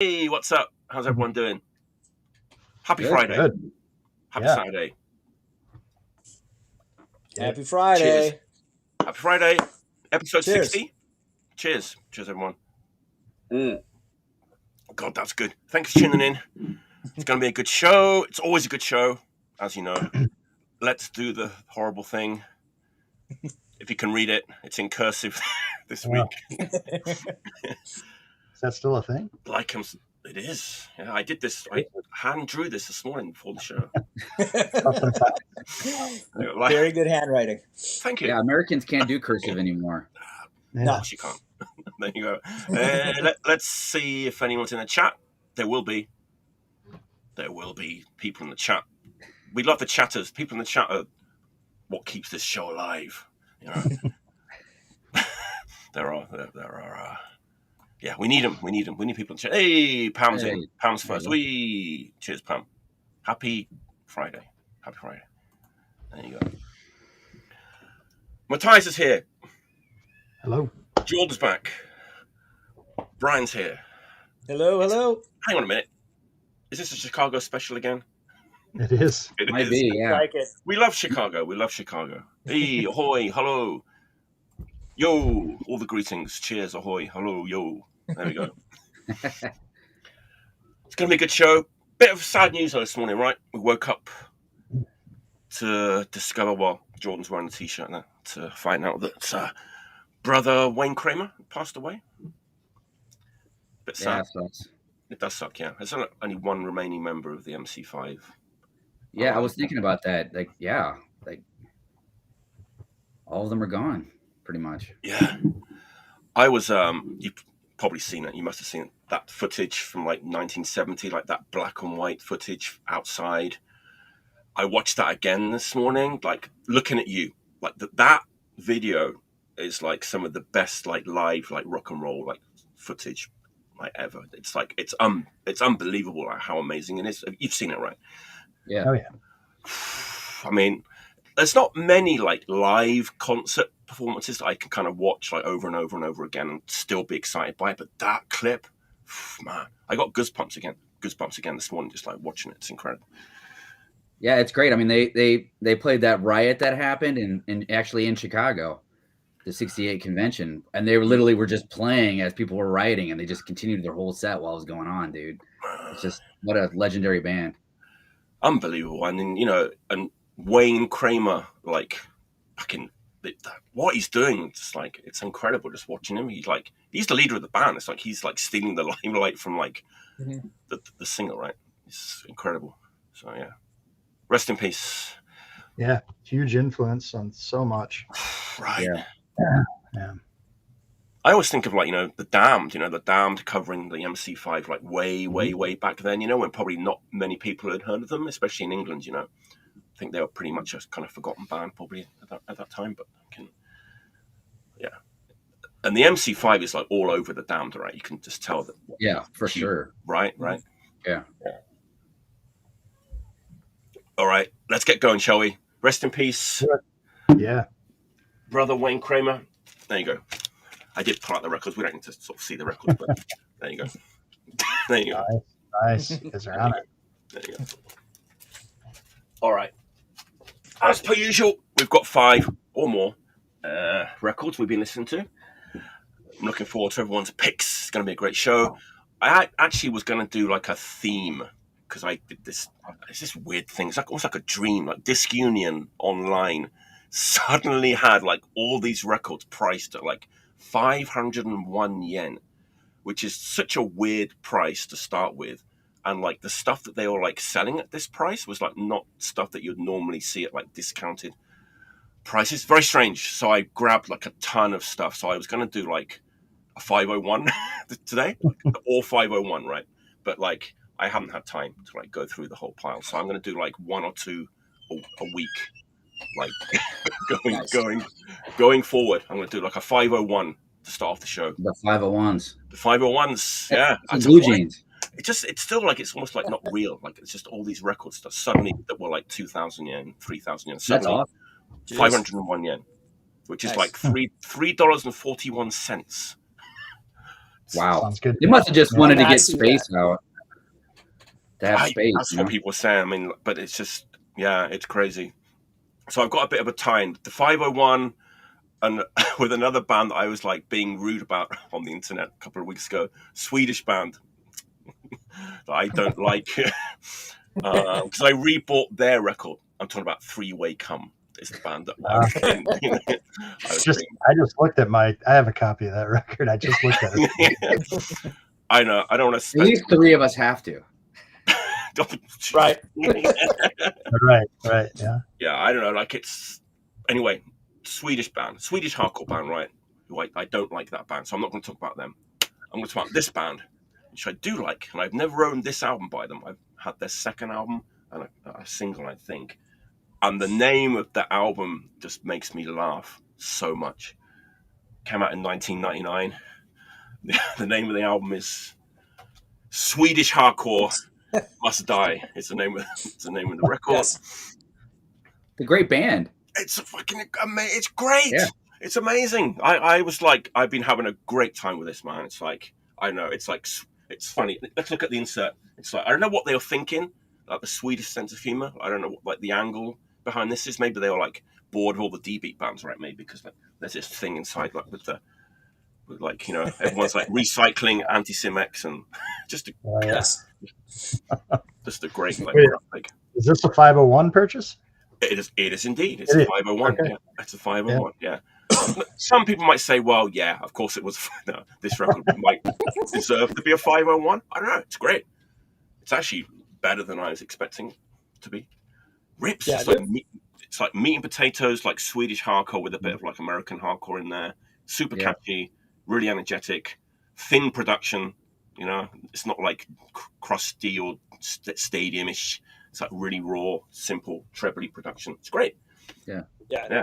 Hey, what's up? How's everyone doing? Happy Good. Friday. Good. Happy Yeah. Saturday. Happy Friday. Cheers. Happy Friday. Episode Cheers. 60. Cheers. Cheers, everyone. God, that's good. Thanks for tuning in. It's going to be a good show. It's always a good show, as you know. Let's do the horrible thing. If you can read it, it's in cursive this week. Is that still a thing? Like it is. Yeah, I did this. I hand drew this morning before the show. Very good handwriting. Thank you. Yeah, Americans can't do cursive anymore. No, she can't. There you go. Let's see if anyone's in the chat. There will be people in the chat. We love the chatters. People in the chat are what keeps this show alive. You know, there are. Yeah, we need them. We need people in the chat. Hey, Pam's in. Pam's first. Cheers, Pam. Happy Friday. Happy Friday. There you go. Matthias is here. Hello. Jordan's back. Bryan's here. Hello. Hang on a minute. Is this a Chicago special again? It is. It Might is. be, yeah. Like it. We love Chicago. Hey, ahoy, hello. Yo, all the greetings. Cheers, ahoy, hello, yo. There we go. It's going to be a good show. Bit of sad news this morning, right? We woke up to discover, well, Jordan's wearing a t-shirt now, to find out that brother Wayne Kramer passed away. Bit sad. Yeah, sucks. It does suck, yeah. There's only one remaining member of the MC5. Yeah, I was thinking about that. Like all of them are gone, pretty much. Yeah. I was, you've probably seen it. You must have seen it. That footage from like 1970, like that black and white footage outside. I watched that again this morning, like looking at you. Like that video is like some of the best like live like rock and roll like footage like ever. It's like it's unbelievable like how amazing it is. You've seen it, right? Yeah. Oh yeah. I mean, there's not many like live concert performances that I can kind of watch like over and over and over again and still be excited by it. But that clip, man, I got goosebumps again this morning just like watching it. It's incredible. Yeah, it's great. I mean, they played that riot that happened in actually in Chicago, the '68 convention, and they were just playing as people were rioting, and they just continued their whole set while it was going on, dude. It's just what a legendary band. Unbelievable. And then, you know, and Wayne Kramer, like fucking what he's doing, just like it's incredible just watching him. He's the leader of the band. It's like he's like stealing the limelight from like the singer, right? It's incredible. So yeah. Rest in peace. Yeah, huge influence on so much. Right. Yeah. I always think of like, you know, the Damned covering the MC5 like way back then, you know, when probably not many people had heard of them, especially in England, you know. I think they were pretty much a kind of forgotten band probably at that time, but yeah. And the MC5 is like all over the Damned, right? You can just tell that. Yeah, for sure. Right. Yeah. All right, let's get going, shall we? Rest in peace. Yeah. Brother Wayne Kramer. There you go. I did pull out the records. We don't need to sort of see the records, but there you go. There you go. Nice. Because they're on it. There you go. All right. As per usual, we've got 5 or more records we've been listening to. I'm looking forward to everyone's picks. It's going to be a great show. I actually was going to do like a theme because I did this. It's this weird thing. It's like almost like a dream. Like Disc Union online suddenly had like all these records priced at like 501 yen, which is such a weird price to start with. And like the stuff that they were like selling at this price was like not stuff that you'd normally see at like discounted prices. Very strange. So I grabbed like a ton of stuff. So I was going to do like a 501 today, like, all 501, right? But like I haven't had time to like go through the whole pile. So I'm going to do like 1 or 2 a week, like going forward. I'm going to do like a 501 to start off the show. The 501s. The 501s, yeah. Blue jeans. It's still like it's almost like not real. Like it's just all these records that suddenly that were like 2,000 yen, 3,000 yen. That's awesome. 501 yen, which is like $3.41 Wow. Sounds good. They must have just Yeah. wanted to I get see space out. To have space. That's what people say. I mean, but it's just, yeah, it's crazy. So I've got a bit of a tie-in. The 501 and with another band that I was like being rude about on the internet a couple of weeks ago, Swedish band that I don't like because I rebought their record. I'm talking about Three-Way Come. It's the band that I was being, I just looked at I have a copy of that record. I just looked at it. I know. I don't want to spend. At least 3 of us have to. Right. Right. Yeah. Yeah, I don't know. Like it's anyway, Swedish band, Swedish hardcore band, right? Who I don't like that band, so I'm not going to talk about them. I'm going to talk about this band, which I do like, and I've never owned this album by them. I've had their second album and a single, I think. And the name of the album just makes me laugh so much. Came out in 1999. The name of the album is Swedish Hardcore Must Die. It's the name of the record. Yes. The great band. It's fucking amazing. It's great. Yeah. It's amazing. I was like, I've been having a great time with this, man. It's like, I know, it's like, it's funny. Let's look at the insert. It's like, I don't know what they were thinking, like the Swedish sense of humor. I don't know what, like the angle behind this is. Maybe they were like bored of all the D-beat bands, right? Maybe because like, there's this thing inside, like with like, you know, everyone's like recycling anti-Simex and just a great like. Wait, is this a 501 purchase? It is indeed. It's a 501. Okay. Yeah, it's a 501. Yeah. Some people might say, well, yeah, of course it was. No, this record might deserve to be a 501. I don't know. It's great. It's actually better than I was expecting to be. Rips. Yeah, it's like meat and potatoes, like Swedish hardcore with a bit of like American hardcore in there. Super catchy, really energetic, thin production. You know, it's not like crusty or stadium-ish. It's like really raw, simple, trebly production. It's great. Yeah.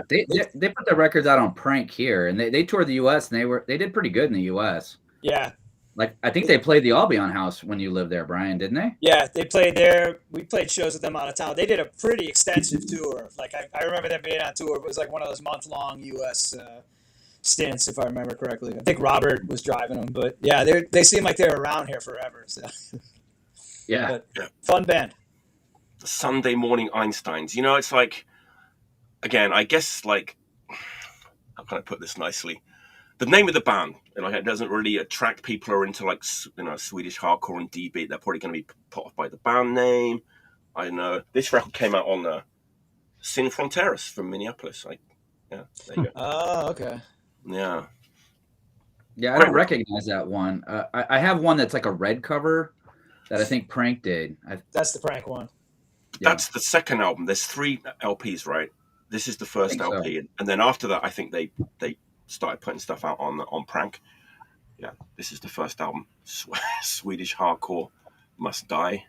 They put their records out on Prank here, and they toured the U.S. and they did pretty good in the U.S. Yeah. Like I think they played the Albion House when you lived there, Bryan, didn't they? Yeah, they played there. We played shows with them out of town. They did a pretty extensive tour. Like I remember them being on tour. It was like one of those month-long U.S. Stints, if I remember correctly. I think Robert was driving them, but yeah, they seem like they're around here forever. So. Yeah. Fun band. The Sunday Morning Einsteins. You know, it's like, again, I guess like, how can I put this nicely? The name of the band, like, it doesn't really attract people who are into like, you know, Swedish hardcore and D-beat. They're probably going to be put off by the band name. I don't know. This record came out on Sin Fronteras from Minneapolis. Yeah, there you go. Oh, okay. Yeah. Yeah, I don't recognize that one. I have one that's like a red cover that I think Prank did. That's the Prank one. That's the second album. There's 3 LPs, right? This is the first LP, so. And then after that, I think they started putting stuff out on Prank. Yeah, this is the first album. Swedish Hardcore Must Die.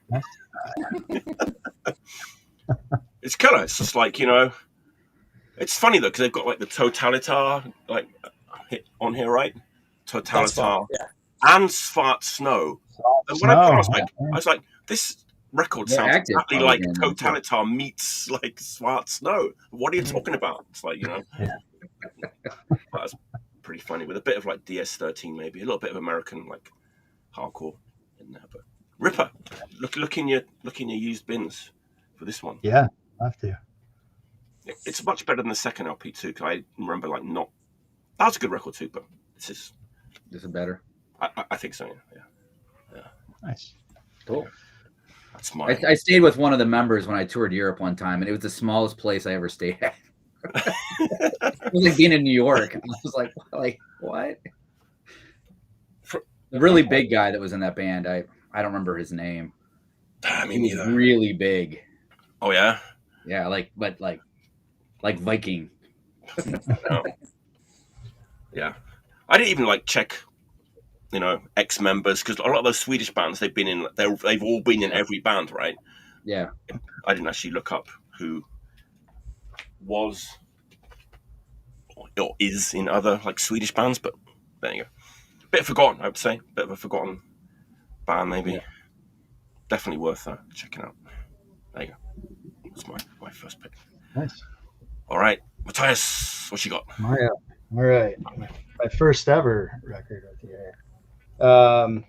It's killer. It's just like, you know, it's funny though because they've got like the Totalitar like on here, right? Totalitar and Svart Snow. And when I was like, this record sounds exactly like Totalitar meets like Svart Snow. What are you talking about? It's like, you know, that's pretty funny with a bit of like DS13, maybe a little bit of American like hardcore in there. But Ripper, look in your used bins for this one. Yeah, I have to. It's much better than the second LP too. Cause I remember like not. That was a good record too, but this is better. I think so. Yeah. Nice. Cool. That's my. I stayed with one of the members when I toured Europe one time, and it was the smallest place I ever stayed at. It was like being in New York. I was like what? The really big guy that was in that band, I don't remember his name. Me neither. He was really big. Oh yeah. Yeah, like Viking. No. Yeah, I didn't even like check, you know, ex-members because a lot of those Swedish bands they've all been in every band, right? Yeah. I didn't actually look up who was or is in other like Swedish bands, but there you go. Bit forgotten, I would say. Bit of a forgotten band, maybe. Yeah. Definitely worth checking out. There you go. That's my first pick. Nice. All right, Matthias, what you got? All right. My first ever record of the year. All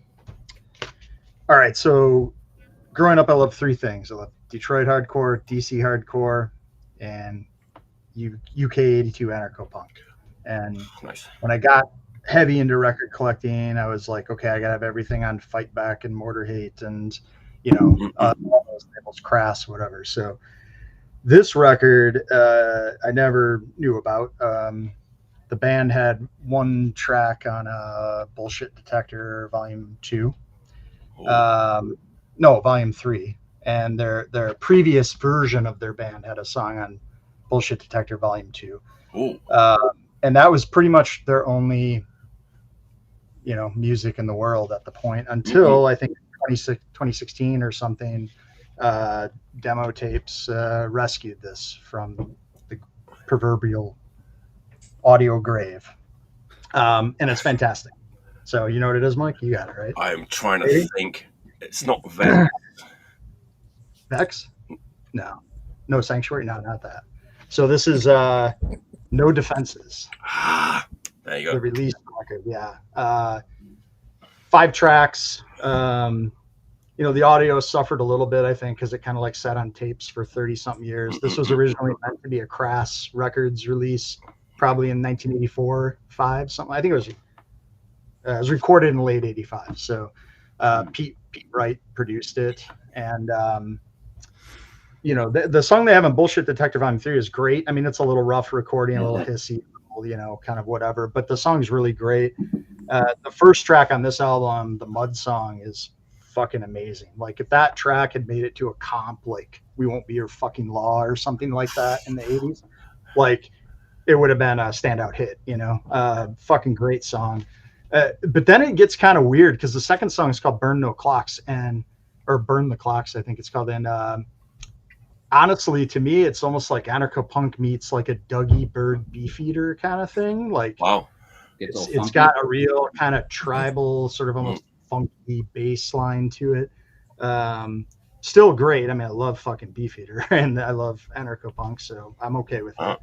right, so growing up, I loved three things. I loved Detroit hardcore, DC hardcore, and UK 82 anarcho-punk. And Nice. when I got heavy into record collecting, I was like, okay, I gotta have everything on Fight Back and Mortar Hate and, all those labels, Crass, whatever. So this record, I never knew about. The band had one track on Bullshit Detector Volume 2. No, Volume 3. And their previous version of their band had a song on Bullshit Detector Volume 2. And that was pretty much their only, music in the world at the point until I think 2016 or something. Demo tapes rescued this from the proverbial audio grave. And it's fantastic. So you know what it is, Mike? You got it, right? I'm trying to think. It's not Vex. Vex? No Sanctuary? No, not that. So this is No Defenses. There you go. The release record, yeah. 5 tracks. The audio suffered a little bit, I think, because it kind of like sat on tapes for 30-something years. This was originally meant to be a Crass Records release, probably in 1984, 5, something. I think it was recorded in late 85. So Pete Wright produced it. And, the song they have on Bullshit Detective Volume 3 is great. I mean, it's a little rough recording, a little hissy, kind of whatever. But the song's really great. The first track on this album, the Mud Song, is fucking amazing. Like, if that track had made it to a comp, like We Won't Be Your Fucking Law or something like that in the 80s, like, it would have been a standout hit, fucking great song. But then it gets kind of weird because the second song is called Burn the Clocks, I think it's called. And honestly, to me, it's almost like anarcho-punk meets like a Dougie Bird Beefeater kind of thing. Like, wow, it's got a real kind of tribal, sort of almost funky bass line to it. Still great. I mean, I love fucking Beefeater and I love anarcho-punk, so I'm okay with it.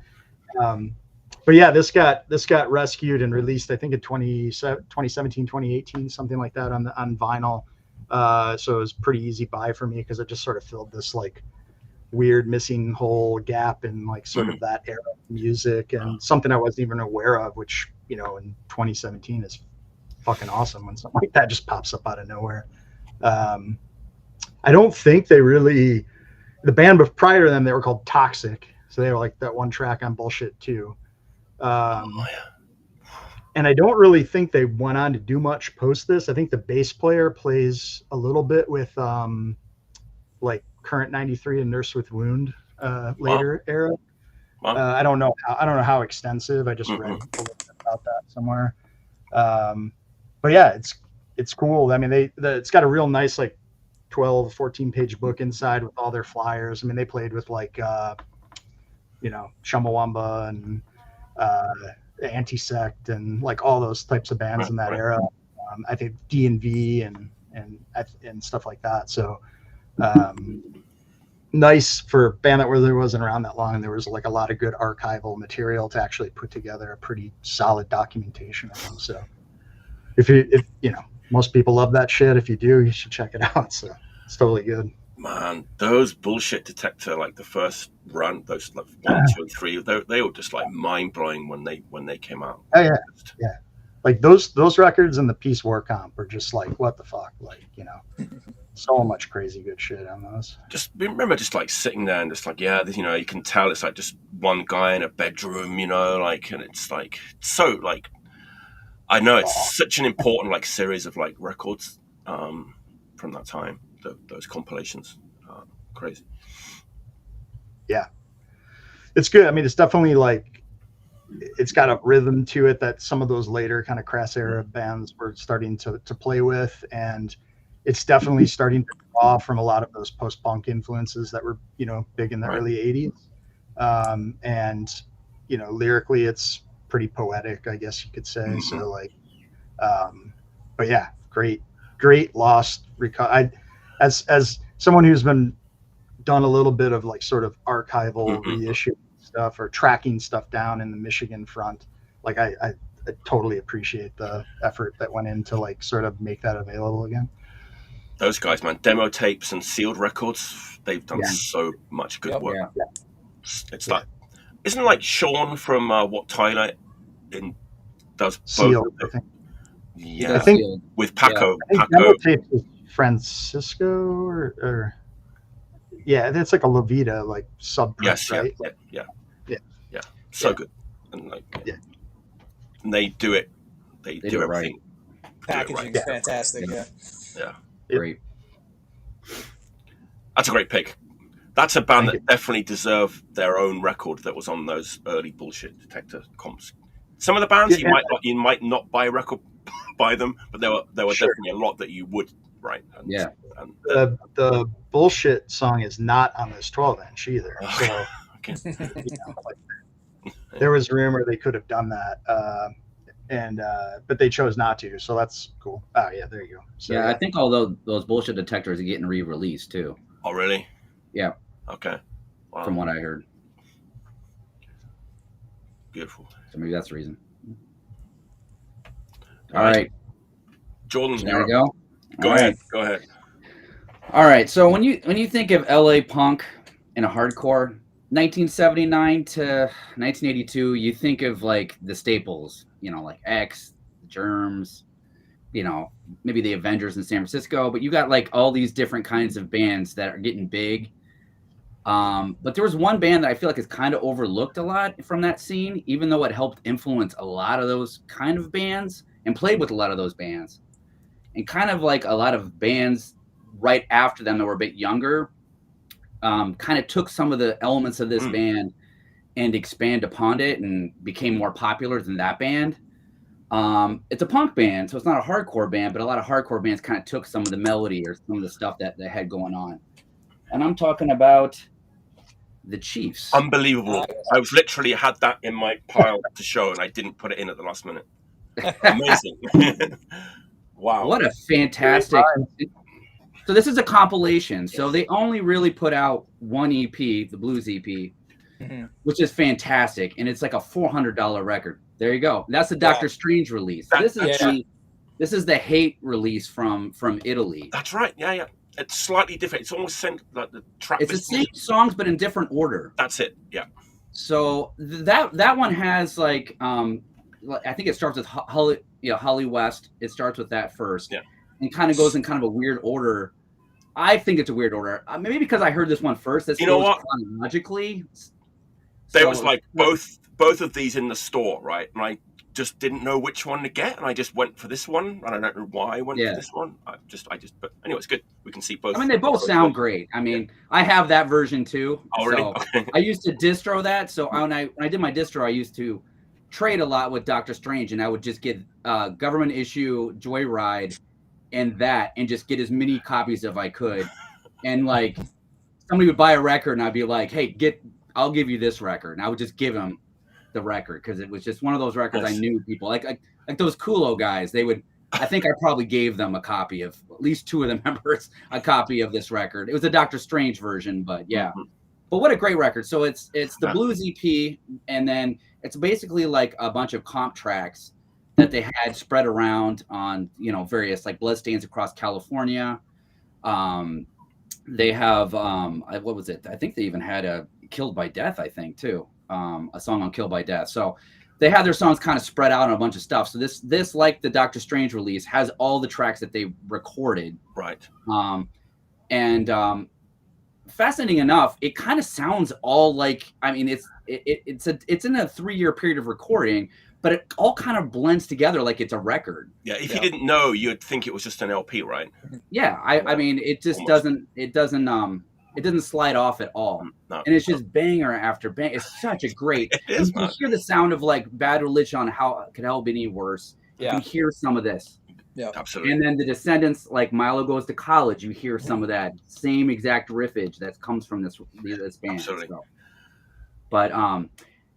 But yeah, this got rescued and released, I think, in 2017, 2018, something like that on vinyl. So it was pretty easy buy for me because it just sort of filled this like weird missing hole gap in like sort of that era of music and something I wasn't even aware of, which, in 2017 is fucking awesome when something like that just pops up out of nowhere. I don't think the band prior to them, they were called Toxic. So they were like that one track on Bullshit too. And I don't really think they went on to do much post this. I think the bass player plays a little bit with like Current 93 and Nurse with Wound later era. I don't know how extensive. I just read a little bit about that somewhere. But yeah, it's cool. I mean, it's got a real nice like 12, 14 page book inside with all their flyers. I mean, they played with like Chumbawamba and Anti-Sect and like all those types of bands in that era. I think D&V and stuff like that. So nice for a band that really wasn't around that long. And there was like a lot of good archival material to actually put together a pretty solid documentation of them. So if most people love that shit. If you do, you should check it out. So it's totally good. Man, those Bullshit Detector, like the first run, those like 1, 2, and 3, they were just like mind blowing when they came out. Oh yeah. Like those records and the Peace War comp are just like, what the fuck, like so much crazy good shit on those. Just remember, just like sitting there and just like, you can tell it's like just one guy in a bedroom, like, and it's like so like, I know it's such an important like series of like records from that time. Those compilations, crazy. Yeah, it's good. I mean, it's definitely like it's got a rhythm to it that some of those later kind of Crass era bands were starting to play with, and it's definitely starting to draw from a lot of those post-punk influences that were big in the early 80s. And lyrically, it's pretty poetic, I guess you could say. So like, but yeah, great lost as someone who's been done a little bit of like sort of archival reissue stuff or tracking stuff down in the Michigan front, like I I totally appreciate the effort that went into like sort of make that available again. Those guys, man, demo tapes and sealed records, they've done so much good work. Yeah. It's like, isn't like Sean from What Tyler does Sealed, both? I think. Yeah, I think with Paco. I think demo tapes is Francisco or yeah, that's like a Levita like sub press, right? Yeah. So good, and like and they do it. They do everything. Packaging is fantastic. Yeah. Great. That's a great pick. That's a band that definitely deserved their own record that was on those early bullshit detector comps. Some of the bands you might not buy a record by them, but there were definitely a lot that you would, right? And, the bullshit song is not on this 12-inch either. So there was a rumor they could have done that, but they chose not to. So that's cool. Oh yeah, there you go. So, I think all those bullshit detectors are getting re-released too. Oh really? Yeah. Okay. Wow. From what I heard. Beautiful. So maybe that's the reason. All right. Jordan, go ahead. All right. So when you think of LA punk and a hardcore, 1979 to 1982, you think of like the staples, like X, Germs, maybe the Avengers in San Francisco, but you got like all these different kinds of bands that are getting big. But there was one band that I feel like is kind of overlooked a lot from that scene, even though it helped influence a lot of those kind of bands and played with a lot of those bands. And kind of like a lot of bands right after them that were a bit younger, kind of took some of the elements of this band and expand upon it and became more popular than that band. It's a punk band, so it's not a hardcore band, but a lot of hardcore bands kind of took some of the melody or some of the stuff that they had going on. And I'm talking about the Cheifs. Unbelievable. I've literally had that in my pile to show, and I didn't put it in at the last minute. Amazing. Wow. What a fantastic... So this is a compilation. So they only really put out one EP, the Blues EP, which is fantastic. And it's like a $400 record. There you go. That's the Dr. Strange release. This is the Hate release from Italy. That's right. Yeah. It's slightly different. It's almost like the track. It's the same songs, but in different order. That's it. Yeah. So that one has like I think it starts with Hollywest. It starts with that first. Yeah. And kind of goes in kind of a weird order. I think it's a weird order. Maybe because I heard this one first. This goes chronologically. There was like both of these in the store, right? And I just didn't know which one to get, and I just went for this one. And I don't know why I went for this one. I just. But anyway, it's good. We can see both. I mean, they both sound great. I mean, I have that version too. Oh, really? So Okay. I used to distro that. So when I did my distro, I used to trade a lot with Dr. Strange, and I would just get government issue Joyride and just get as many copies as I could. And like somebody would buy a record, and I'd be like, "Hey, I'll give you this record," and I would just give them the record because it was just one of those records I knew people like those Kulo guys. They would. I think I probably gave them a copy of at least two of the members a copy of this record. It was a Dr. Strange version, but yeah. But what a great record! So it's the Blues EP, and then it's basically like a bunch of comp tracks that they had spread around on various like Bloodstains Across California. They have what was it? I think they even had a Killed by Death, I think too. A song on Killed by Death. So they had their songs kind of spread out on a bunch of stuff. So this like the Dr. Strange release has all the tracks that they recorded. Right. Fascinating enough, it kind of sounds all like, I mean, it's in a 3-year period of recording, but it all kind of blends together like it's a record. Yeah, if you didn't know, you'd think it was just an LP, right? Yeah, I mean, it just it doesn't slide off at all. No, and it's just banger after bang. It's such a great. It is, you hear the sound of like Bad Religion on How Could Hell Be Any Worse. Yeah. You can hear some of this. Yeah, absolutely. And then the Descendants, like Milo Goes to College, you hear some of that same exact riffage that comes from this band. Absolutely. So. But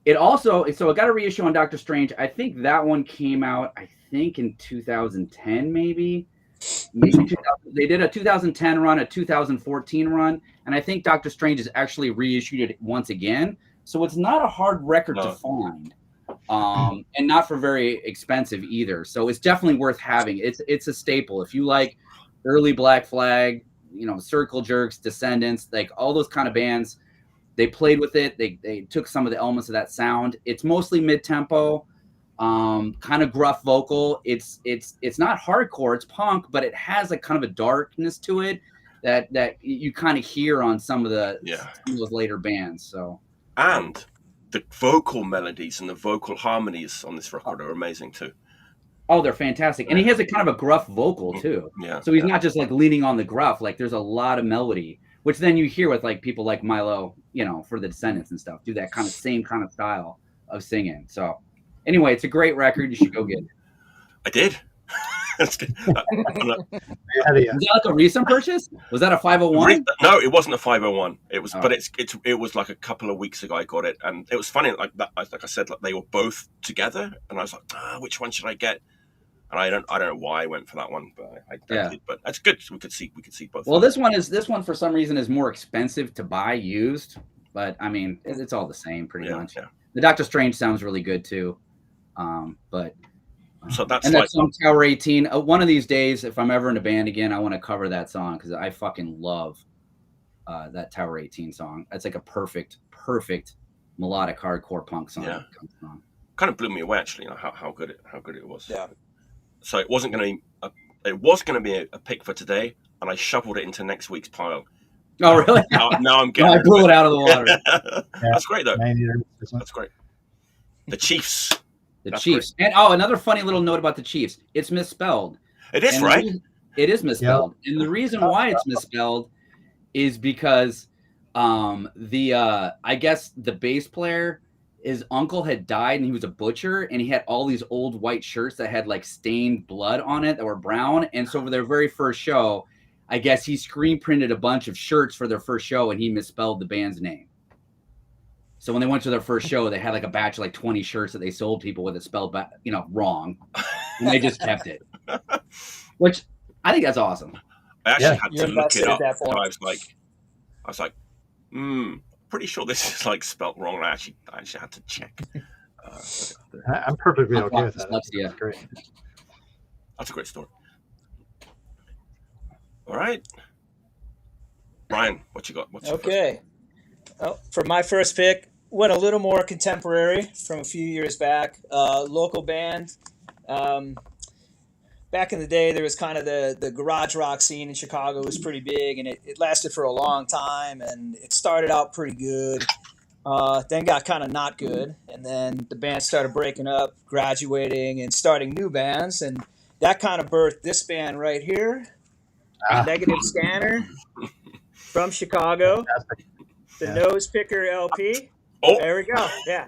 it also, so it got a reissue on Doctor Strange. I think that one came out, in 2010, maybe 2000, they did a 2010 run, a 2014 run, and I think Doctor Strange has actually reissued it once again. So it's not a hard record to find. and not for very expensive either. So it's definitely worth having. It's a staple. If you like early Black Flag, Circle Jerks, Descendants, like all those kind of bands, they played with it. They took some of the elements of that sound. It's mostly mid-tempo, kind of gruff vocal. It's not hardcore, it's punk, but it has like kind of a darkness to it that you kind of hear on some of those later bands. So and the vocal melodies and the vocal harmonies on this record are amazing too. Oh, they're fantastic. And he has a kind of a gruff vocal too. Yeah. So he's not just like leaning on the gruff. Like there's a lot of melody, which then you hear with like people like Milo, for the Descendants and stuff, do that kind of same kind of style of singing. So anyway, it's a great record. You should go get it. I did. That's good. Was that like a recent purchase? Was that a 501? No, it wasn't a 501. It was, but it was like a couple of weeks ago I got it, and it was funny. Like that, like I said, like they were both together, and I was like, which one should I get? And I don't know why I went for that one, but I did. But that's good. We could see both. Well, this one for some reason is more expensive to buy used, but I mean it's all the same pretty much. Yeah. The Doctor Strange sounds really good too, but. So that's and that song Tower 18. One of these days, if I'm ever in a band again, I want to cover that song because I fucking love that Tower 18 song. That's like a perfect melodic hardcore punk song. Yeah. Kind of blew me away actually. How good it was. Yeah. So it wasn't going to. It was going to be a pick for today, and I shuffled it into next week's pile. Oh really? Now I'm getting. I blew it out of the water. That's great though. That's great. The Cheifs. The Cheifs. Great. And another funny little note about the Cheifs. It's misspelled. It is, right? It is misspelled. Yep. And the reason why it's misspelled is because I guess the bass player, his uncle had died and he was a butcher, and he had all these old white shirts that had like stained blood on it that were brown. And so for their very first show, I guess he screen printed a bunch of shirts for their first show and he misspelled the band's name. So when they went to their first show, they had like a batch of like 20 shirts that they sold people with it spelled wrong, and they just kept it. Which I think that's awesome. I actually had to look it up. I was like, pretty sure this is like spelled wrong. And I actually had to check. I'm perfectly okay with that. That's great. That's a great story. All right, Bryan, what you got? What's okay. Well, for my first pick, went a little more contemporary from a few years back. Local band. Back in the day, there was kind of the garage rock scene in Chicago was pretty big, and it lasted for a long time, and it started out pretty good, then got kind of not good, and then the band started breaking up, graduating, and starting new bands, and that kind of birthed this band right here, Negative Scanner from Chicago. Fantastic. The Nose Picker LP. Oh, there we go. Yeah.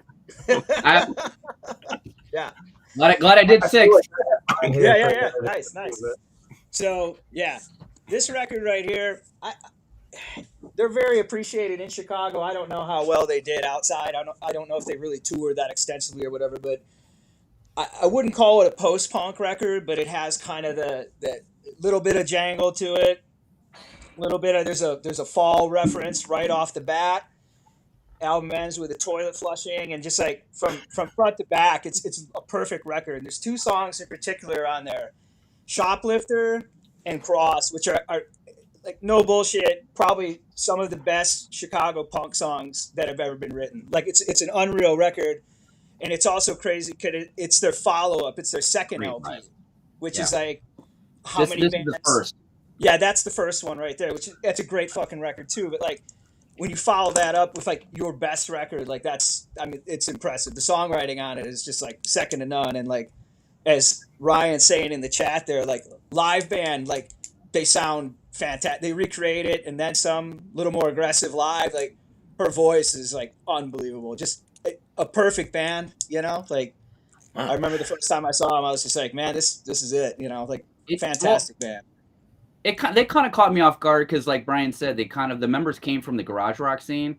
Yeah. Glad I did 6. Yeah. Nice. So this record right here, they're very appreciated in Chicago. I don't know how well they did outside. I don't know if they really toured that extensively or whatever, but I wouldn't call it a post-punk record, but it has kind of that little bit of jangle to it. Little bit of there's a fall reference right off the bat. Album ends with a toilet flushing, and just like from front to back, it's a perfect record. There's 2 songs in particular on there, Shoplifter and Cross, which are like no bullshit, probably some of the best Chicago punk songs that have ever been written. Like it's an unreal record, and it's also crazy because it's their follow-up. It's their second LP, which is like how many bands? Is the first. Yeah, that's the first one right there, that's a great fucking record too. But like when you follow that up with like your best record, like it's impressive. The songwriting on it is just like second to none. And like as Ryan's saying in the chat there, like live band, like they sound fantastic. They recreate it and then some, little more aggressive live. Like her voice is like unbelievable. Just a perfect band, Like I remember the first time I saw them, I was just like, man, this is it, Like fantastic band. They kind of caught me off guard because, like Bryan said, the members came from the garage rock scene,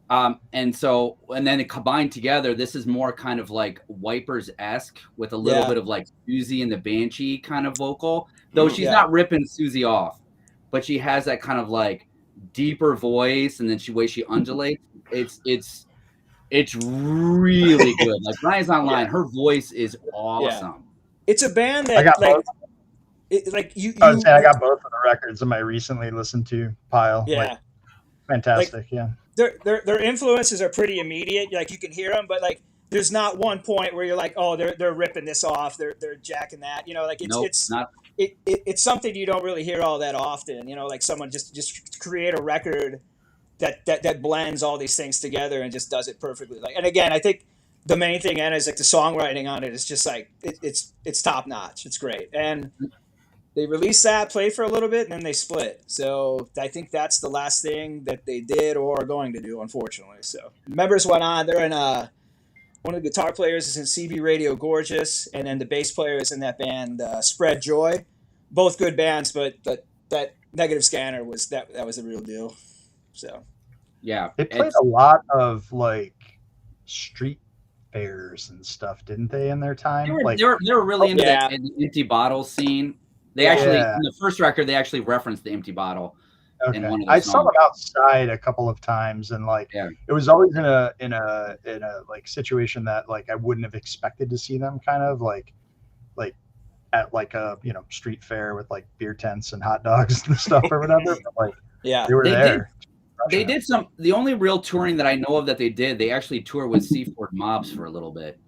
and then it combined together. This is more kind of like Wipers-esque with a little bit of like Susie and the Banshee kind of vocal, though she's not ripping Susie off, but she has that kind of like deeper voice, and then the way she undulates. It's It's really good. Like Brian's online, her voice is awesome. It's a band I that got like both. I would say I got both of the records in my recently listened to pile. Yeah. Like, fantastic. Like, yeah. Their influences are pretty immediate. Like you can hear them, but like there's not one point where you're like, oh, they're ripping this off. They're jacking that. You know, like it's something you don't really hear all that often. You know, like someone just create a record that blends all these things together and just does it perfectly. Like, and again, I think the main thing, Anna, is like the songwriting on it is just like it's top notch. It's great. And they released that, played for a little bit, and then they split. So I think that's the last thing that they did or are going to do, unfortunately. So members went on. They're in one of the guitar players is in CB Radio Gorgeous, and then the bass player is in that band Spread Joy. Both good bands, but that Negative Scanner was that was the real deal. So yeah, they played a lot of like street fairs and stuff, didn't they? In their time, they were really into that in the empty bottle scene. They actually in the first record they actually referenced the empty bottle. Okay. In one of I songs. saw them outside a couple of times, and like it was always in a like situation that like I wouldn't have expected to see them, kind of like at like a street fair with like beer tents and hot dogs and stuff or whatever. But, like they were there. They did some. The only real touring that I know of that they did, they actually toured with Seaford Mobs for a little bit.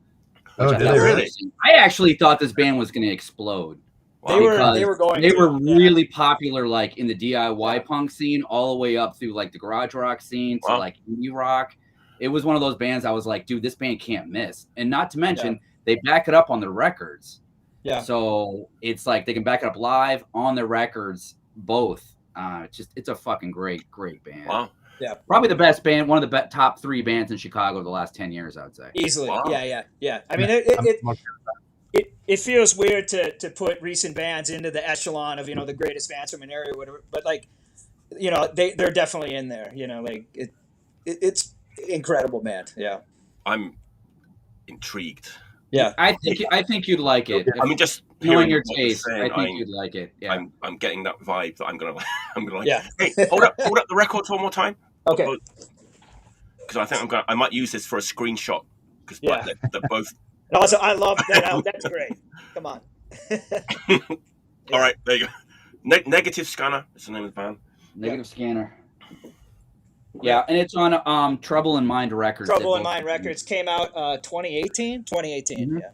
Oh, did they really? I actually thought this band was going to explode. They were really popular, like in the DIY punk scene, all the way up through like the garage rock scene to like indie rock. It was one of those bands I was like, dude, this band can't miss. And not to mention, they back it up on the records. Yeah. So it's like they can back it up live on the records, both. It's a fucking great band. Wow. Yeah. Probably the best band, one of the top 3 bands in Chicago the last 10 years, I would say. Easily. Wow. Yeah. I mean, it feels weird to put recent bands into the echelon of, the greatest bands from an area or whatever, but like, they're definitely in there, like it's incredible band. Yeah. I'm intrigued. Yeah. I think you'd like it. I mean, just knowing your taste, I think you'd like it. Yeah. I'm getting that vibe that I'm gonna like. Yeah. Hey, hold up the records one more time. Okay. Because I think I might use this for a screenshot. Because they're both. And also, I love that. That's great. Come on. All right, there you go. Negative Scanner is the name of the band. Negative Scanner. Yeah, and it's on Trouble in Mind Records. Trouble in Mind Records came out 2018. 2018. Mm-hmm. Yeah.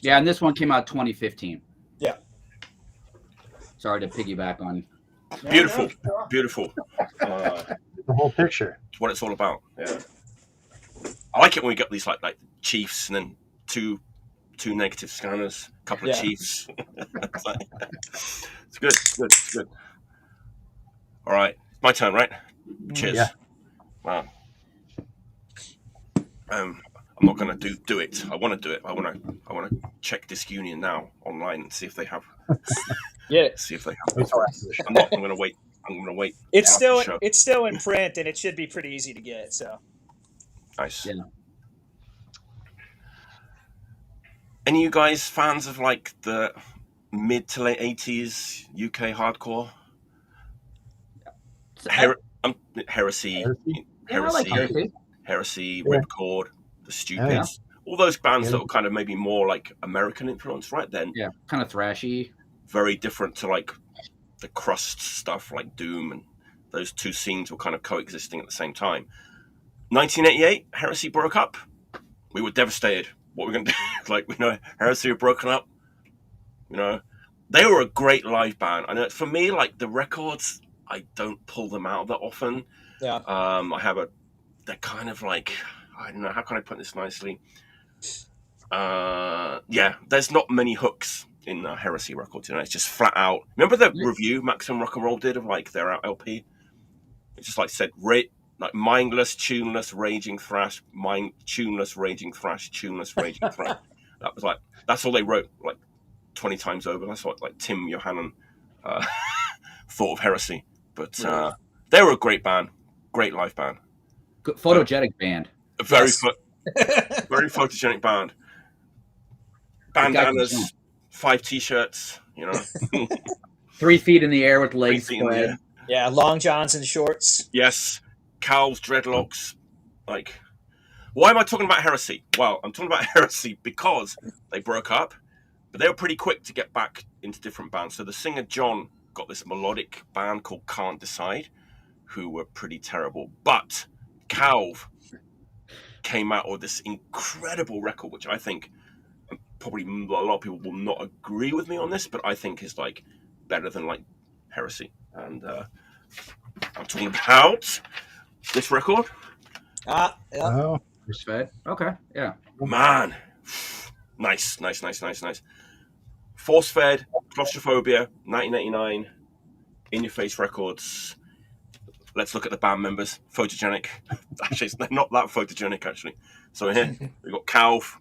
Yeah, and this one came out 2015. Yeah. Sorry to piggyback on. Beautiful. The whole picture. It's what it's all about. Yeah. I like it when we get these like Cheifs and then two Negative Scanners, a couple of Cheifs. It's good. All right, my turn, right? Cheers. Yeah. Wow. I'm not gonna do it. I want to do it. I want to check Disc Union now online and see if they have. See if they have. I'm gonna wait. It's still in print and it should be pretty easy to get. So. Nice. Yeah. Any of you guys fans of like the mid to late 80s UK hardcore? Heresy, Ripcord, The Stupids, all those bands that were kind of maybe more like American influence right then. Yeah, kind of thrashy. Very different to like the crust stuff like Doom, and those two scenes were kind of coexisting at the same time. 1988, Heresy broke up. We were devastated. What we're going to do? Like, Heresy were broken up. They were a great live band. I know for me, like the records, I don't pull them out that often. Yeah. They're kind of like, I don't know, how can I put this nicely? There's not many hooks in Heresy records. It's just flat out. Remember the review Maximum Rock and Roll did of like their LP? It just like said, like mindless, tuneless, raging thrash, tuneless, raging thrash, tuneless, raging thrash. That was like, that's all they wrote like 20 times over. That's what like Tim Johannan thought of Heresy. But they were a great band, great live band. Good, photogenic band. Very photogenic band. Bandanas, 5 t-shirts, 3 feet in the air with legs spread. Yeah, long johns and shorts. Yes. Cowls, dreadlocks, like Why am I talking about Heresy? Well, I'm talking about Heresy because they broke up, but they were pretty quick to get back into different bands. So the singer John got this melodic band called Can't Decide, who were pretty terrible. But Calv came out with this incredible record, which I think probably a lot of people will not agree with me on this, but I think is like better than like Heresy. And I'm talking about this record. Yeah. Oh, Fed. Okay. Yeah. Man, nice. Force Fed, Claustrophobia, 1989, In Your Face Records. Let's look at the band members. Photogenic. Actually, they're not that photogenic, actually. So here, we've got Calv,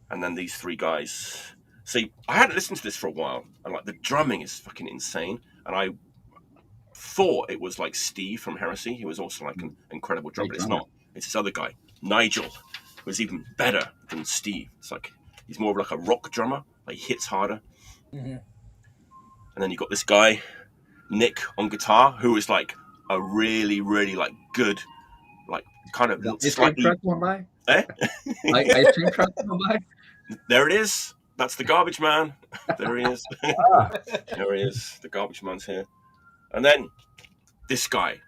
and then these three guys. See, I hadn't listened to this for a while, and like the drumming is fucking insane. And I thought it was like Steve from Heresy. He was also like an incredible drummer, but it's not. It's this other guy, Nigel, who's even better than Steve. It's like he's more of like a rock drummer. Like he hits harder. Mm-hmm. And then you got this guy, Nick, on guitar, who is like a really, really like good, like kind of slightly. Truck went by. Eh? Ice cream truck went by. There it is. That's the garbage man. There he is. There he is. The garbage man's here. And then this guy.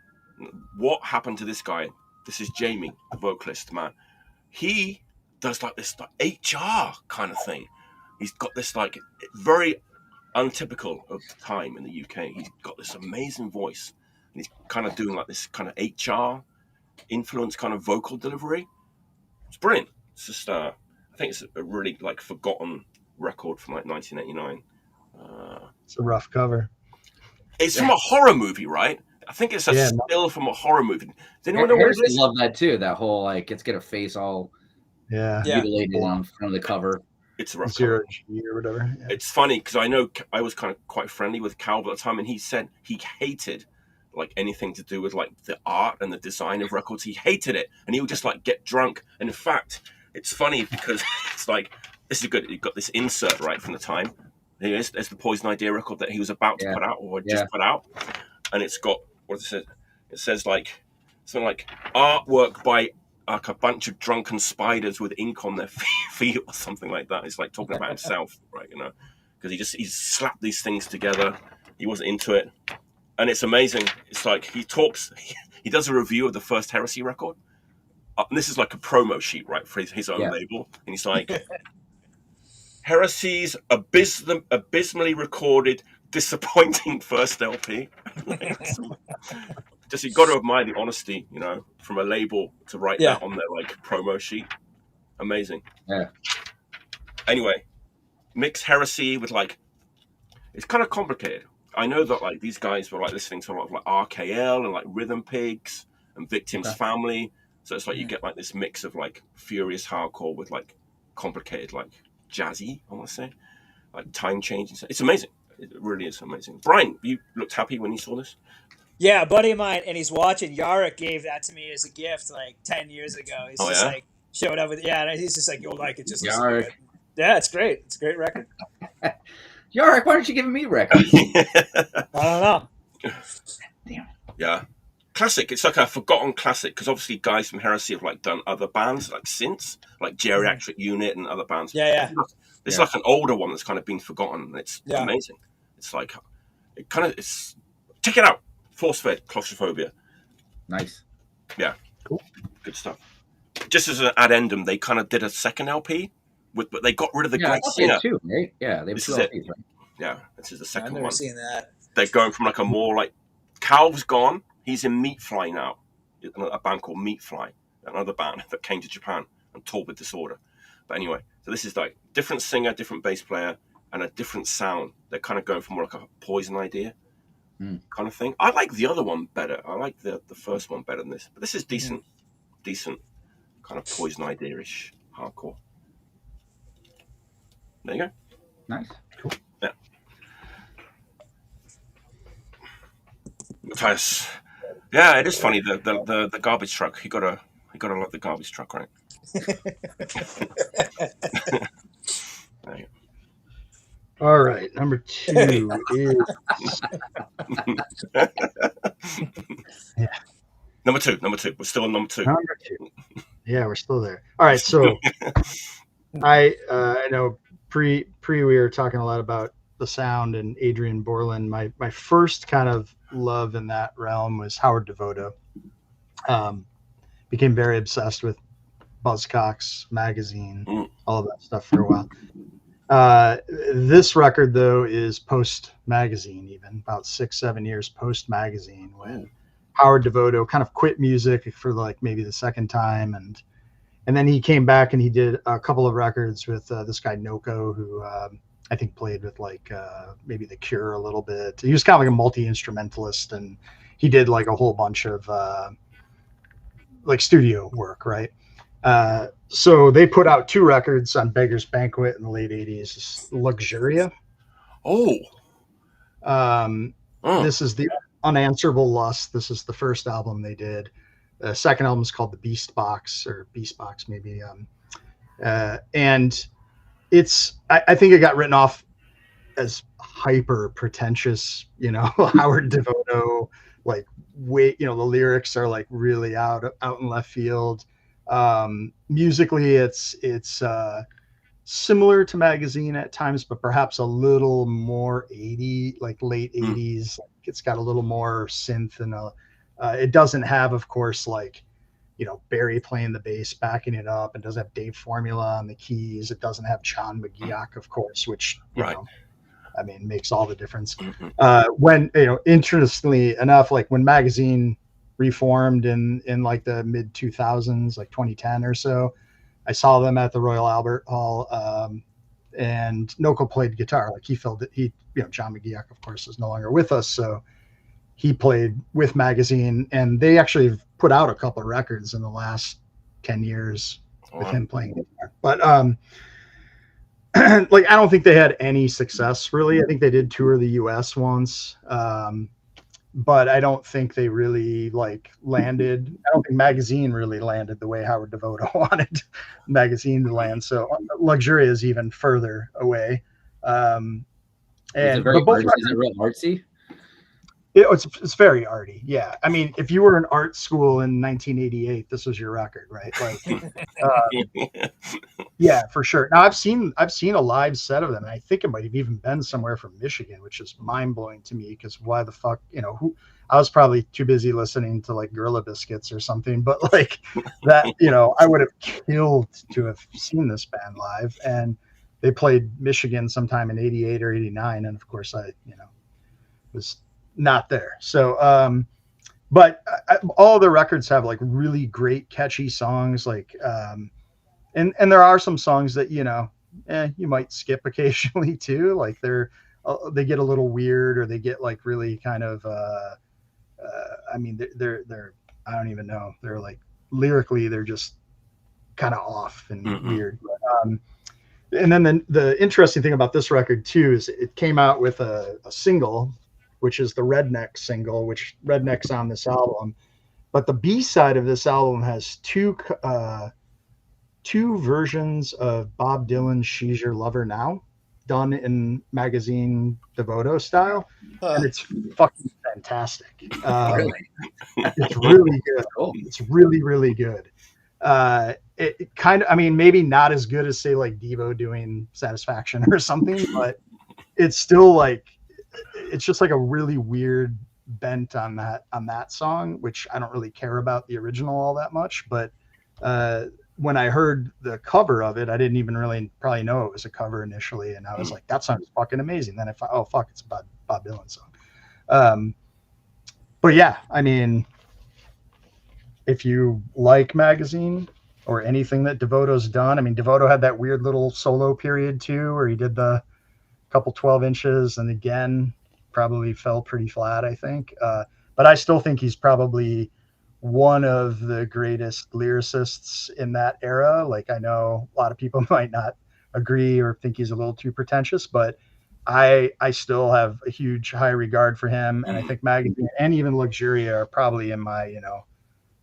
What happened to this guy? This is Jamie, the vocalist, man. He does like this like HR kind of thing. He's got this like very untypical of the time in the UK. He's got this amazing voice. And he's kind of doing like this kind of HR influence kind of vocal delivery. It's brilliant. It's just I think it's a really like forgotten record from like 1989. it's a rough cover. It's from a horror movie, right? I think it's a still from a horror movie. Did anyone know what it is? Love that too. That whole like let's get a face all mutilated on front of the cover. It's a rough Zero cover. G or whatever. Yeah. It's funny because I know I was kind of quite friendly with Calv at the time, and he said he hated like anything to do with like the art and the design of records. He hated it, and he would just like get drunk. And in fact, it's funny because it's like this is good. You've got this insert right from the time. Here is there's the Poison Idea record that he was about to put out or just put out, and it's got what does it say? It says like something like artwork by like a bunch of drunken spiders with ink on their feet or something like that. It's like talking about himself, right? You know, because he slapped these things together. He wasn't into it, and it's amazing. It's like he does a review of the first Heresy record. And this is like a promo sheet, right, for his own label, and he's like. Heresy's abysmally recorded, disappointing first LP. Just you got to admire the honesty, you know, from a label to write that on their like promo sheet. Amazing. Yeah. Anyway, mix Heresy with like, it's kind of complicated. I know that like these guys were like listening to a lot of like RKL and like Rhythm Pigs and Victim's Family. So it's like you get like this mix of like furious hardcore with like complicated like jazzy, I want to say, like time change. It's amazing. It really is amazing. Bryan, you looked happy when you saw this? Yeah, a buddy of mine, and he's watching. Yarrick gave that to me as a gift like 10 years ago. He's just like showed up with and he's just like, you'll like it. Just Yarrick. Yeah, it's great. It's a great record. Yarrick, why aren't you giving me records? I don't know. Damn. Yeah. Classic. It's like a forgotten classic because obviously guys from Heresy have like done other bands like since, like Geriatric Unit and other bands. Yeah. It's like an older one that's kind of been forgotten. It's amazing. It's like it's check it out. Force Fed, Claustrophobia. Nice. Yeah. Cool. Good stuff. Just as an addendum, they kind of did a second LP but they got rid of the great singer too, right? Yeah, they this is it. Right? Yeah, this is the second one. I've never seen that. They're going from like a more like Calv's gone. He's in Meatfly now, a band called Meatfly, another band that came to Japan and toured with Disorder. But anyway, so this is like different singer, different bass player, and a different sound. They're kind of going for more like a Poison Idea kind of thing. I like the other one better. I like the first one better than this. But this is decent kind of Poison Idea-ish hardcore. There you go. Nice. Cool. Yeah. Matthias. Yeah, it is funny. The garbage truck. You gotta love the garbage truck, right? All right, number 2 is Number two. We're still on number 2. Number 2. Yeah, we're still there. All right, so I know pre we were talking a lot about the sound and Adrian Borland. My first kind of love in that realm was Howard Devoto. Became very obsessed with Buzzcocks magazine, all of that stuff for a while. This record though is post magazine, even about 6-7 years post magazine, when Howard Devoto kind of quit music for like maybe the second time, and then he came back and he did a couple of records with this guy Noko, who I think played with like maybe The Cure a little bit. He was kind of like a multi-instrumentalist, and he did like a whole bunch of like studio work, right? So they put out 2 records on Beggar's Banquet in the late 80s. Luxuria. This is the Unanswerable Lust. This is the first album they did. The second album is called the Beast Box, or Beast Box maybe. And it's, I think it got written off as hyper pretentious, Howard Devoto, like the lyrics are like really out in left field. Musically it's similar to magazine at times, but perhaps a little more 80, like late 80s. It's got a little more synth, and it doesn't have, of course, like Barry playing the bass backing it up, and doesn't have Dave Formula on the keys. It doesn't have John McGeoch, of course, which makes all the difference. When interestingly enough, like when magazine reformed in like the mid 2000s, like 2010 or so, I saw them at the Royal Albert Hall, and Noko played guitar. Like he filled it. John McGeoch, of course, is no longer with us, so he played with magazine, and they actually have put out a couple of records in the last 10 years with him playing guitar. But like I don't think they had any success really. I think they did tour the US once, but I don't think they really like landed. I don't think magazine really landed the way Howard Devoto wanted magazine to land. So Luxuria is even further away. Is it real artsy? It's very arty. Yeah. I mean, if you were in art school in 1988, this was your record, right? Like, yeah, for sure. Now I've seen a live set of them, and I think it might have even been somewhere from Michigan, which is mind blowing to me, because why the fuck, I was probably too busy listening to like Gorilla Biscuits or something, but like that, I would have killed to have seen this band live. And they played Michigan sometime in 88 or 89. And of course I, was not there. So, but all the records have like really great catchy songs, like, and there are some songs that, you might skip occasionally too. Like they get a little weird, or they get like really kind of, they're I don't even know. They're like lyrically, they're just kind of off and weird. But, and then the interesting thing about this record too is it came out with a single, which is the Redneck single, which Redneck's on this album. But the B-side of this album has two versions of Bob Dylan's Seizure Lover Now, done in magazine Devoto style. And it's fucking fantastic. It's really good. It's really, really good. It kind of, maybe not as good as say like Devo doing Satisfaction or something, but it's still like, it's just like a really weird bent on that song, which I don't really care about the original all that much. But when I heard the cover of it, I didn't even really probably know it was a cover initially, and I was like, that sounds fucking amazing. Then it's a Bob Dylan song. But yeah, if you like magazine or anything that Devoto's done, Devoto had that weird little solo period too, where he did the couple 12 inches, and again probably fell pretty flat, I think. But I still think he's probably one of the greatest lyricists in that era. Like, I know a lot of people might not agree or think he's a little too pretentious, but I still have a huge high regard for him. And I think magazine and even Luxuria are probably in my,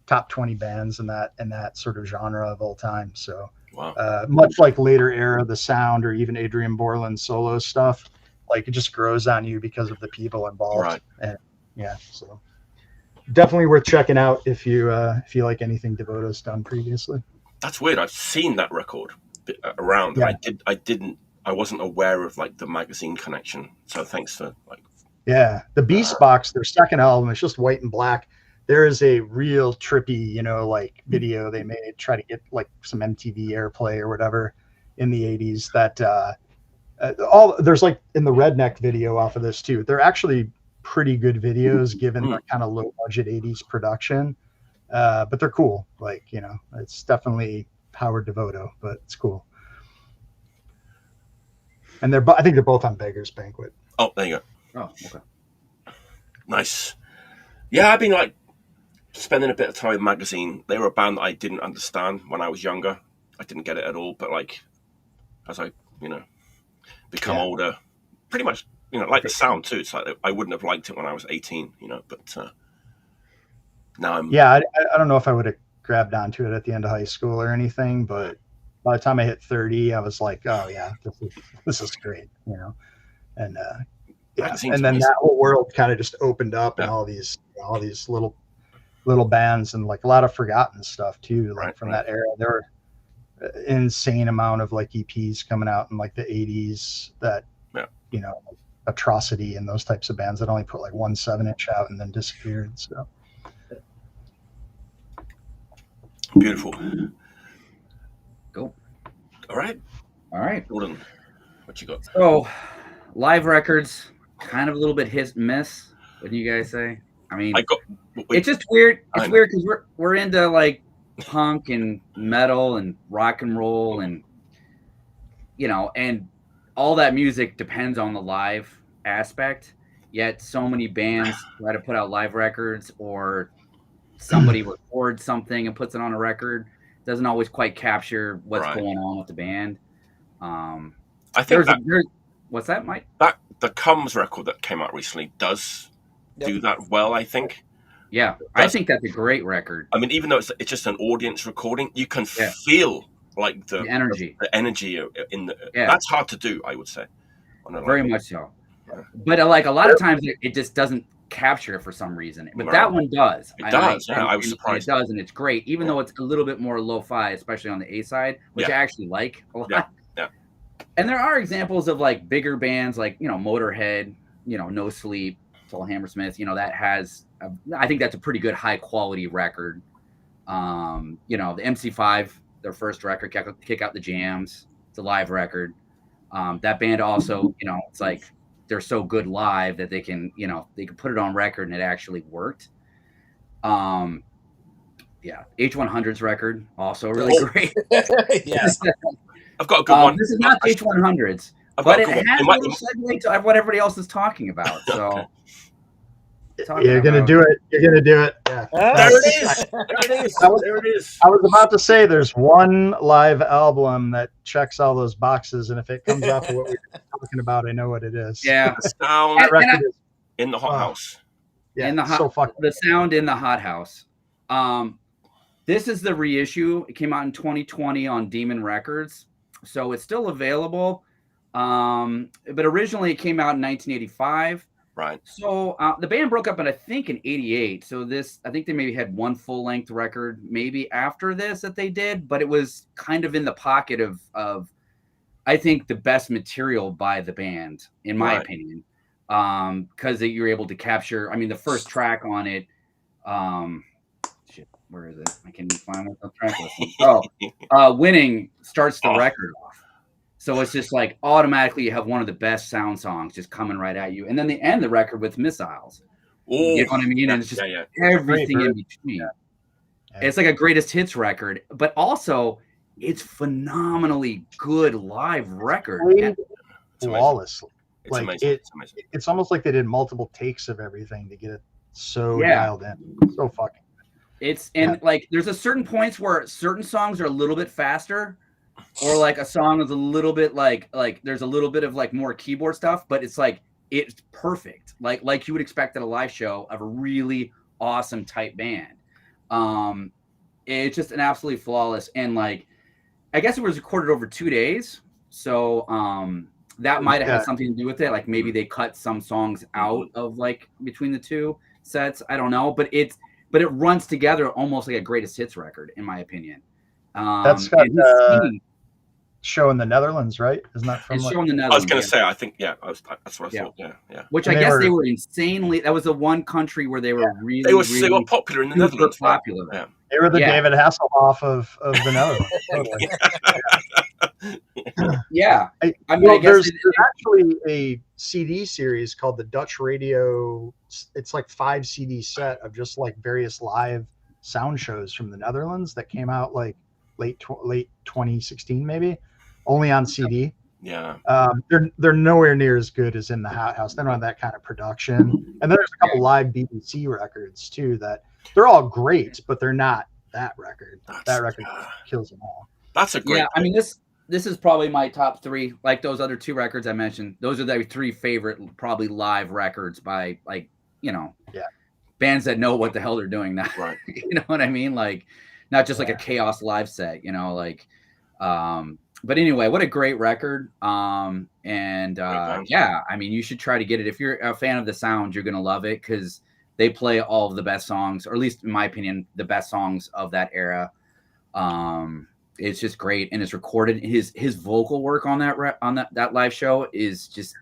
top 20 bands in that sort of genre of all time. So much like later era, the sound, or even Adrian Borland's solo stuff, like it just grows on you because of the people involved. Right. And yeah, so definitely worth checking out if you like anything Devoto's done previously. That's weird. I've seen that record around. Yeah. I wasn't aware of like the magazine connection. So thanks for like. Yeah, the Beast Box, their second album, it's just white and black. There is a real trippy, like video they made, try to get like some MTV airplay or whatever in the 80s. That there's like in the Redneck video off of this too. They're actually pretty good videos given the kind of low budget 80s production, but they're cool. Like it's definitely Howard Devoto, but it's cool. And I think they're both on Beggar's Banquet. Oh, there you go. Oh, okay. Nice. Yeah, I've been like spending a bit of time with magazine. They were a band that I didn't understand when I was younger. I didn't get it at all. But like as I, become older, pretty much, like the sound too. It's like I wouldn't have liked it when I was 18, but now I'm. Yeah, I don't know if I would have grabbed onto it at the end of high school or anything, but by the time I hit 30, I was like, oh yeah, this is great, and. Yeah, and then that whole world kind of just opened up, and all these little bands, and like a lot of forgotten stuff too, like from that era. There were an insane amount of like EPs coming out in like the 80s that Atrocity and those types of bands that only put like 1 7-inch out and then disappeared. So beautiful. Cool. All right, Jordan, what you got? So live records. Kind of a little bit hit and miss. What do you guys say? I mean, it's just weird. It's weird because we're into like punk and metal and rock and roll and and all that music depends on the live aspect. Yet so many bands try to put out live records, or somebody records something and puts it on a record. Doesn't always quite capture what's going on with the band. I think what's that, Mike? The Comes record that came out recently does do that well, I think. Yeah, I think that's a great record. I mean, even though it's just an audience recording, you can feel like the energy. The energy in the. Yeah. That's hard to do, I would say. Very much so. Yeah. But like a lot of times, it just doesn't capture it for some reason. But that one does. It does. I was surprised. It does, and it's great, even though it's a little bit more lo-fi, especially on the A side, which I actually like a lot. Yeah. And there are examples of like bigger bands like, Motorhead, No Sleep, Soul Hammersmith, that has, I think that's a pretty good high quality record. The MC5, their first record, Kick Out the Jams, it's a live record. That band also, it's like they're so good live that they can put it on record and it actually worked. H100's record, also really great. Yes. I've got a good one. This is not H100s, but it has a little segue to what everybody else is talking about. So you're gonna do it. You're gonna do it. Yeah. There it is. I was about to say there's one live album that checks all those boxes, and if it comes off of what we're talking about, I know what it is. Yeah. The sound in the Hothouse. Yeah. The sound in the Hothouse. This is the reissue. It came out in 2020 on Demon Records. So it's still available, but originally it came out in 1985. Right. So the band broke up, I think, in 88. So I think they maybe had one full-length record maybe after this that they did, but it was kind of in the pocket of I think, the best material by the band, in my opinion, because you were able to capture, the first track on it, where is it? I can't even find what the track was. Winning starts the record off. So it's just like automatically you have one of the best sound songs just coming right at you. And then they end the record with Missiles. Ooh. You know what I mean? And it's just everything in between. Yeah. It's like a greatest hits record, but also it's phenomenally good live record. Flawlessly. It's amazing. It's almost like they did multiple takes of everything to get it so dialed in. So fucking. Like there's a certain points where certain songs are a little bit faster, or like a song is a little bit like there's a little bit of like more keyboard stuff, but it's like it's perfect, like you would expect at a live show of a really awesome type band. It's just an absolutely flawless, and like I guess it was recorded over 2 days, so that might have had something to do with it. Like maybe they cut some songs out of like between the two sets. I don't know, but it runs together almost like a greatest hits record, in my opinion. That's got and his singing, show in the Netherlands, right? Isn't that from? it's shown in the I was Netherlands. going to say, I think, that's what I thought. Yeah. Which And I guess they they were- were insanely. That was the one country where they were really, They were really popular in the super Netherlands. Right? popular. Yeah. They were the Yeah. David Hasselhoff of the Netherlands. Totally. Yeah, I mean, Well, I guess there's actually a CD series called the Dutch Radio. It's like 5 CD set of just like various live sound shows from the Netherlands that came out like late 2016, maybe, only on CD. Yeah. They're nowhere near as good as in the Hothouse. They don't have that kind of production. And then there's a couple live BBC records too that they're all great, but they're not that record. That record kills them all. That's a great. I mean, this is probably my top 3. Like those other 2 records I mentioned, those are the 3 favorite probably live records by bands that know what the hell they're doing now. Right. You know what I mean? Like not just like a Chaos live set, but anyway, what a great record. I mean, you should try to get it. If you're a fan of the sound, you're going to love it because they play all of the best songs, or at least in my opinion, the best songs of that era. It's just great, and it's recorded. His vocal work on that live show is just,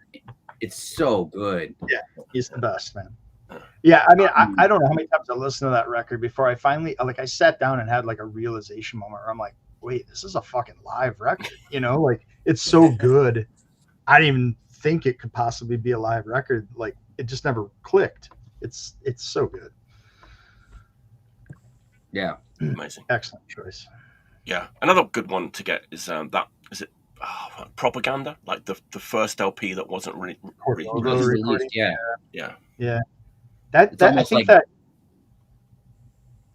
it's so good. Yeah, he's the best, man. Yeah, I mean, I don't know how many times I listened to that record before I finally, like, I sat down and had like a realization moment where I'm like, wait, this is a fucking live record, like it's so good. I didn't even think it could possibly be a live record. Like it just never clicked. It's so good. Yeah, amazing, excellent choice. Yeah, another good one to get is Propaganda, like the first LP that wasn't really released. Yeah. That I think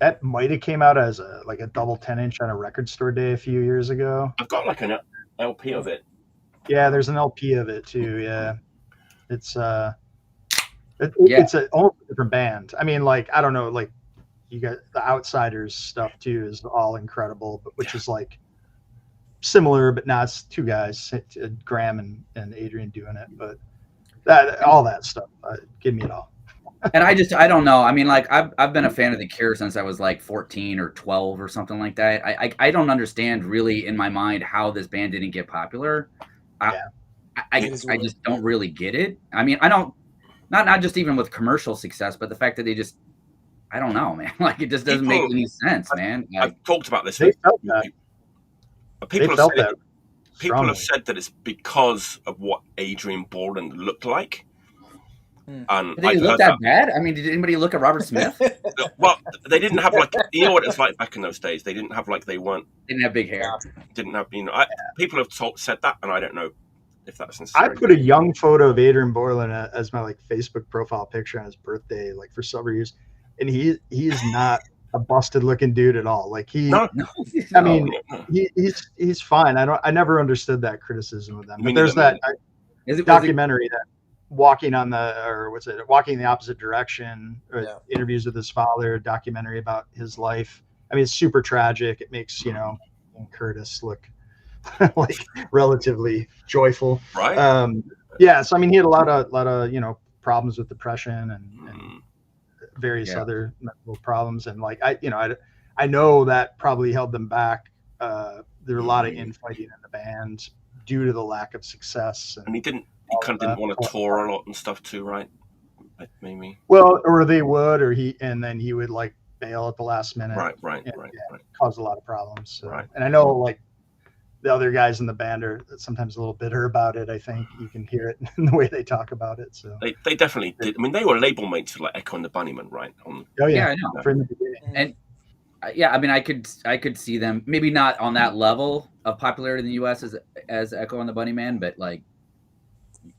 that might have came out as a double 10-inch on a Record Store Day a few years ago. I've got like an LP of it. Yeah, there's an LP of it too. Yeah, it's it's almost a different band. I mean, like, I don't know, like you got the Outsiders stuff too is all incredible, but which is like similar, but not. It's 2 guys, Graham and Adrian doing it, but all that stuff, give me it all. And I don't know. I mean, like I've been a fan of The Cure since I was like 14 or 12 or something like that. I don't understand really in my mind how this band didn't get popular. I just don't really get it. I mean, I don't, not just even with commercial success, but the fact that they just, I don't know, man. Like it just doesn't make any sense, man. Like, I've talked about this. They felt that. People have said that it's because of what Adrian Borland looked like. And did he look that bad? I mean, did anybody look at Robert Smith? Well, they didn't have like, you know what it's like back in those days. They didn't have like, didn't have big hair. Didn't have, people have said that, and I don't know if that's necessary. I put a young photo of Adrian Borland as my like Facebook profile picture on his birthday, like for several years, and he is not a busted looking dude at all. Like he's fine. I never understood that criticism of them. But there's that documentary that walking in the opposite direction, or interviews with his father, documentary about his life. I mean, it's super tragic. It makes Curtis look like relatively joyful, right? So I mean, he had a lot of problems with depression and various other mental problems, and like I know that probably held them back. There were a lot of infighting in the band due to the lack of success, and he kind of didn't want to tour a lot and stuff too, right? Maybe. Well, or they would, and then he would like bail at the last minute. Right. Caused a lot of problems. So. Right. And I know like the other guys in the band are sometimes a little bitter about it. I think you can hear it in the way they talk about it. So they definitely did. I mean, they were label mates for like Echo and the Bunnymen, right? I know. From the beginning. And I mean, I could see them maybe not on that level of popularity in the U.S. as Echo and the Bunnymen, but like,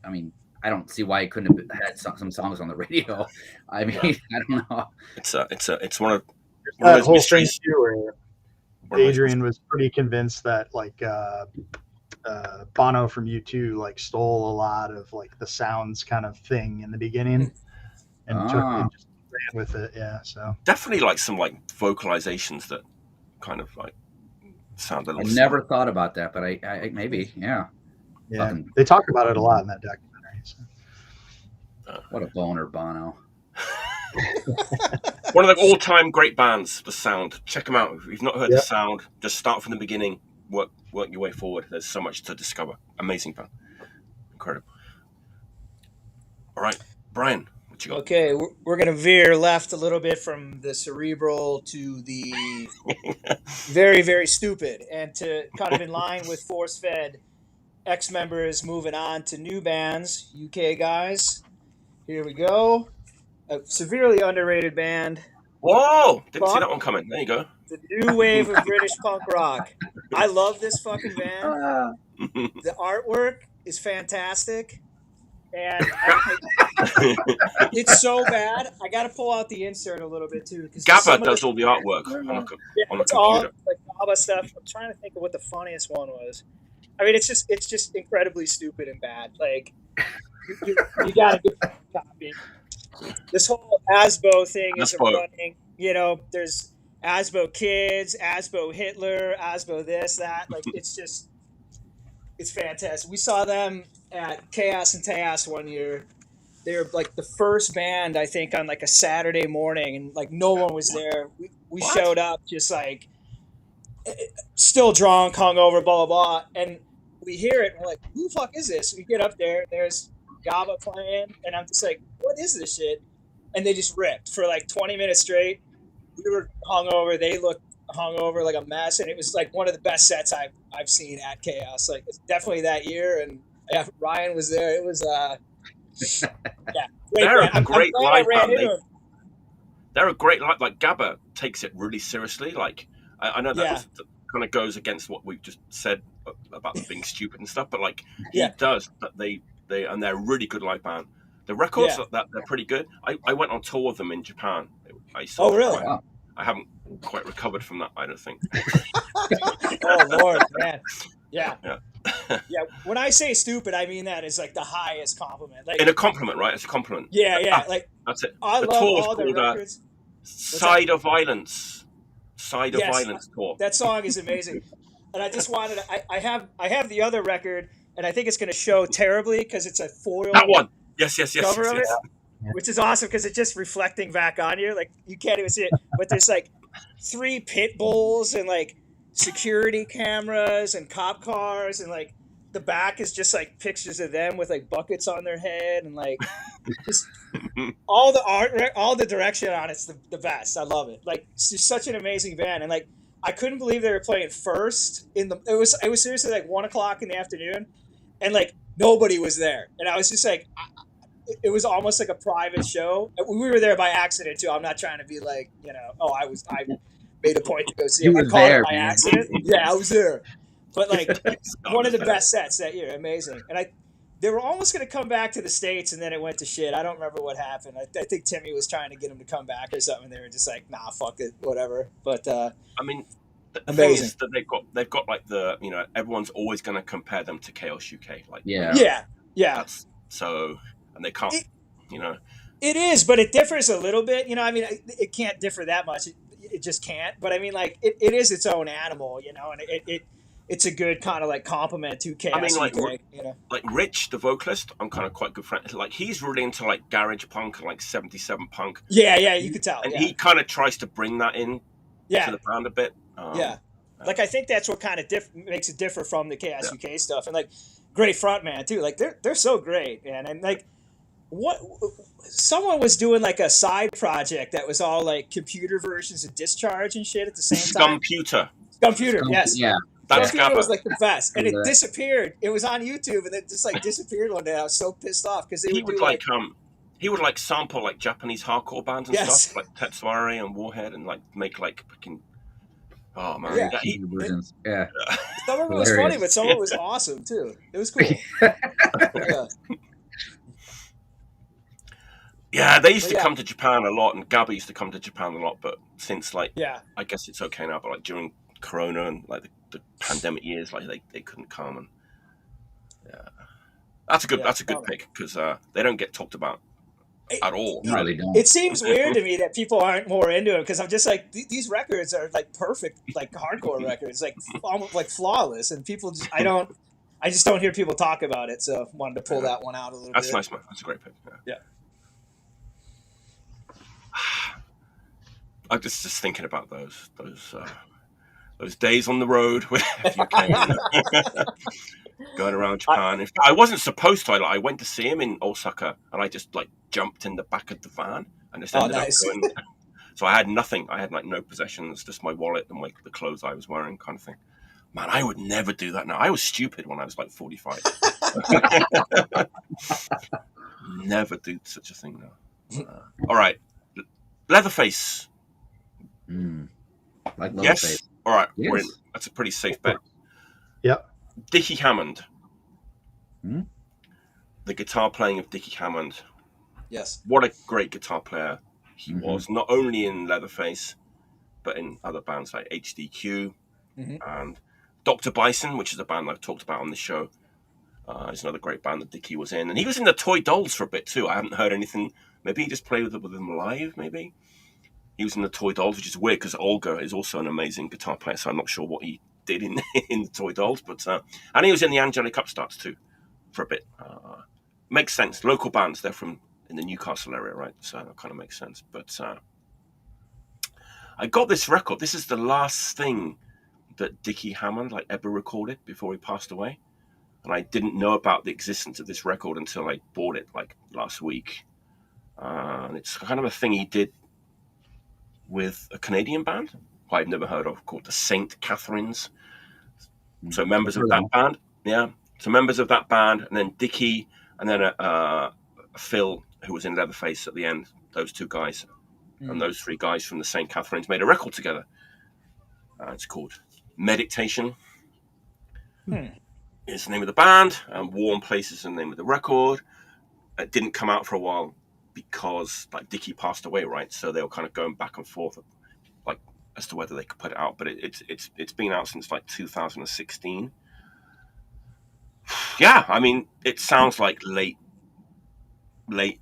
I mean, I don't see why he couldn't have had some songs on the radio. I mean, I don't know. It's one of that those whole mysteries. thing too, where Adrian was pretty convinced that like Bono from U2 like stole a lot of like the sounds kind of thing in the beginning and took and just ran with it. Yeah, so definitely like some like vocalizations that kind of like sound a little. I never thought about that, but I maybe Yeah, they talk about it a lot in that documentary. So. What a boner, Bono. One of the all-time great bands, The Sound. Check them out. If you've not heard Yeah. The Sound, just start from the beginning, work your way forward. There's so much to discover. Amazing band. Incredible. All right, Bryan, what you got? Okay, we're going to veer left a little bit from the cerebral to the very, very stupid, and to kind of in line with force-fed ex-members moving on to new bands, UK guys. Here we go. A severely underrated band, Whoa! Didn't see that one coming. There you go. the new wave of British punk rock. I love this fucking band. The artwork is fantastic. And it's so bad. I got to pull out the insert a little bit too, because Gaba does all the artwork on the it's computer. all like Gaba stuff. I'm trying to think of what the funniest one was. I mean, it's just incredibly stupid and bad. Like you got to get a copy. This whole Asbo thing is running. You know, there's Asbo Kids, Asbo Hitler, Asbo this, that. Like it's fantastic. We saw them at Chaos and Teos one year. They were like the first band, I think, on like a Saturday morning, and like no one was there. We showed up just like still drunk, hungover, blah, blah, blah. And we hear it, and we're like, who the fuck is this? We get up there, there's Gaba playing, and I'm just like, what is this shit? And they just ripped for like 20 minutes straight. We were hungover. They looked hungover like a mess, and it was like one of the best sets I've seen at Chaos. Like it's definitely that year, and yeah, Ryan was there. It was They're a great live band. They're a great live. Like Gaba takes it really seriously. Like I know that kind of goes against what we've just said about them being stupid and stuff, but like he does. But they and they're a really good live band. The records that they're pretty good. I went on tour with them in Japan. I saw really? I haven't quite recovered from that, I don't think. Oh Lord, man. Yeah. When I say stupid, I mean that as like the highest compliment. Like in a compliment, right? It's a compliment. Yeah. Like that's it. I love all the records. Side of Violence. Side of Violence tour. That song is amazing. And I just wanted to, I have the other record, and I think it's going to show terribly because it's a foil. That one. Yes. Cover of it, which is awesome because it's just reflecting back on you. Like you can't even see it, but there's like 3 pit bulls and like security cameras and cop cars, and like the back is just like pictures of them with like buckets on their head, and like just all the art, all the direction on it's the best. I love it. Like it's just such an amazing band, and like I couldn't believe they were playing first in the. It was seriously like 1:00 in the afternoon, and like nobody was there, and I was just like. It was almost like a private show. We were there by accident too. I'm not trying to be like, I made a point to go see him. I caught it by accident. Yeah, I was there. But like one of the best sets that year. Amazing. And they were almost going to come back to the States, and then it went to shit. I don't remember what happened. I think Timmy was trying to get him to come back or something. They were just like, nah, fuck it, whatever. But I mean, the thing is that they've got like everyone's always going to compare them to Chaos UK. Like yeah. That's so. And they can't, It is, but it differs a little bit. I mean, it can't differ that much. It just can't. But I mean, like, it is its own animal, and it's a good kind of like compliment to Chaos. I mean, like Rich, the vocalist, I'm kind of quite good friend. Like, he's really into like garage punk and like 77 punk. Yeah, you could tell. And he kind of tries to bring that in to the band a bit. Like I think that's what kind of makes it differ from the Chaos UK stuff. And like, great frontman too. Like they're so great, man. And like. What someone was doing like a side project that was all like computer versions of Discharge and shit at the same time. Scumputer, yes. Yeah. Scumputer was like the best, and it disappeared. It was on YouTube, and it just like disappeared one day. I was so pissed off because he would like sample like Japanese hardcore bands and stuff like Tetsuari and Warhead, and like make like freaking. Oh man, some of it was funny, but some of it was awesome too. It was cool. Yeah, they used to come to Japan a lot, and Gaba used to come to Japan a lot. But since I guess it's okay now. But like during Corona and like the pandemic years, like they couldn't come, and that's a good pick because they don't get talked about at all. No, they don't. It seems weird to me that people aren't more into it because I'm just like these records are like perfect, like hardcore records, like almost like flawless, and people just I just don't hear people talk about it. So I wanted to pull that one out a little bit. That's nice, man. That's a great pick. Yeah. I'm just thinking about those days on the road with UK, going around Japan. I wasn't supposed to. I went to see him in Osaka, and I just like jumped in the back of the van and just ended up going. So I had nothing. I had like no possessions, just my wallet and like the clothes I was wearing, kind of thing. Man, I would never do that now. I was stupid when I was like 45. Never do such a thing now. All right, Leatherface. Like Leatherface. Yes. All right, Yes. we're in. That's a pretty safe bet. Yep. Dicky Hammond. The guitar playing of Dicky Hammond. Yes. What a great guitar player he was, not only in Leatherface, but in other bands like HDQ and Dr. Bison, which is a band I've talked about on the show. It's another great band that Dicky was in. And he was in the Toy Dolls for a bit too. I haven't heard anything. Maybe he just played with them live, maybe. He was in the Toy Dolls, which is weird because Olga is also an amazing guitar player, so I'm not sure what he did in the Toy Dolls. But and he was in the Angelic Upstarts too for a bit. Makes sense. Local bands, they're from in the Newcastle area, right? So that kind of makes sense. But I got this record. This is the last thing that Dicky Hammond like ever recorded before he passed away. And I didn't know about the existence of this record until I bought it like last week. And it's kind of a thing he did with a Canadian band who I've never heard of called the St. Catharines. So members of that band, so members of that band, and then Dicky, and then Phil, who was in Leatherface at the end. Those two guys, and those three guys from the St. Catharines made a record together. It's called Medictation. It's the name of the band, and Warm Places is the name of the record. It didn't come out for a while because like Dicky passed away, right? So they were kind of going back and forth, like as to whether they could put it out. But it's been out since like 2016. Yeah, I mean, it sounds like late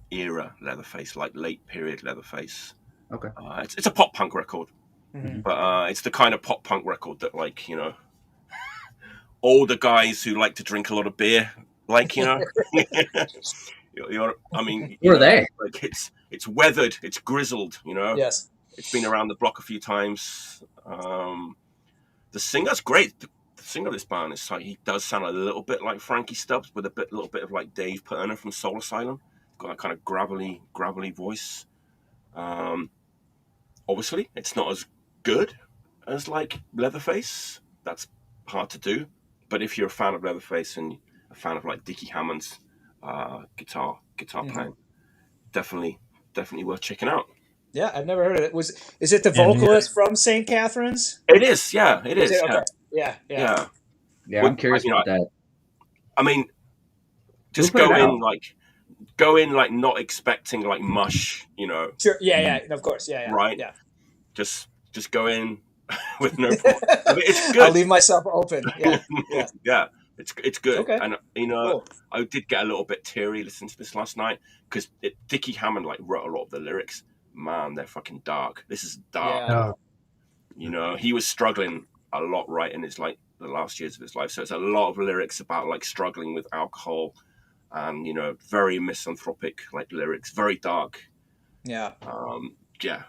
era Leatherface, like late period Leatherface. Okay. It's a pop punk record, but it's the kind of pop punk record that like older guys who like to drink a lot of beer, like I mean, who are they? Like it's weathered, it's grizzled, Yes. It's been around the block a few times. The singer's great. The singer of this band is like he does sound a little bit like Frankie Stubbs with a little bit of like Dave Perner from Soul Asylum. Got that kind of gravelly voice. Obviously, it's not as good as like Leatherface. That's hard to do. But if you're a fan of Leatherface and a fan of like Dicky Hammond's guitar playing, definitely worth checking out. Yeah, I've never heard of it. Is it the vocalist from St. Catharines? It is, yeah, it is. Okay. Yeah. I'm curious about that. I mean, just go in like not expecting like mush, Sure. Yeah. Of course. Yeah. Right. Yeah. Just go in with no problem. I mean, it's good. I'll leave myself open. Yeah. Yeah. It's good. Okay. And cool. I did get a little bit teary listening to this last night because Dicky Hammond like wrote a lot of the lyrics. Man, they're fucking dark. This is dark. Yeah. He was struggling a lot right in his like the last years of his life. So it's a lot of lyrics about like struggling with alcohol and very misanthropic like lyrics, very dark. Yeah.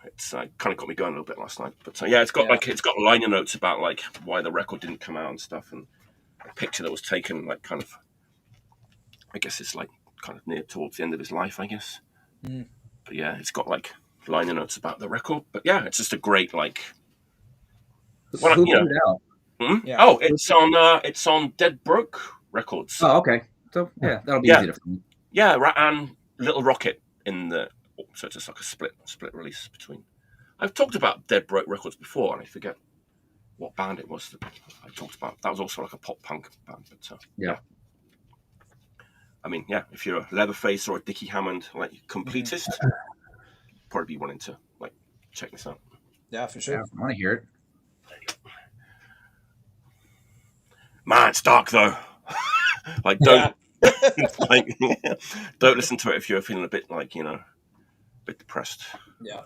It's kind of got me going a little bit last night. But it's got liner notes about like why the record didn't come out and stuff, and a picture that was taken like kind of, I guess it's like kind of near towards the end of his life, I guess. But yeah, it's got like liner notes about the record. But yeah, it's just a great like. Who put it out? Yeah. Oh, it's on Dead Broke Records. Oh, okay. So yeah, that'll be easy to find. Yeah, and Little Rocket in the. So it's just like a split release between. I've talked about Dead Broke Records before, and I forget what band it was that I talked about. That was also like a pop punk band. But yeah. I mean, yeah, if you're a Leatherface or a Dicky Hammond like completist, probably be wanting to like check this out. Yeah, for sure. Yeah, I want to hear it. Man, it's dark though. Like don't don't listen to it if you're feeling a bit like a bit depressed. Yeah.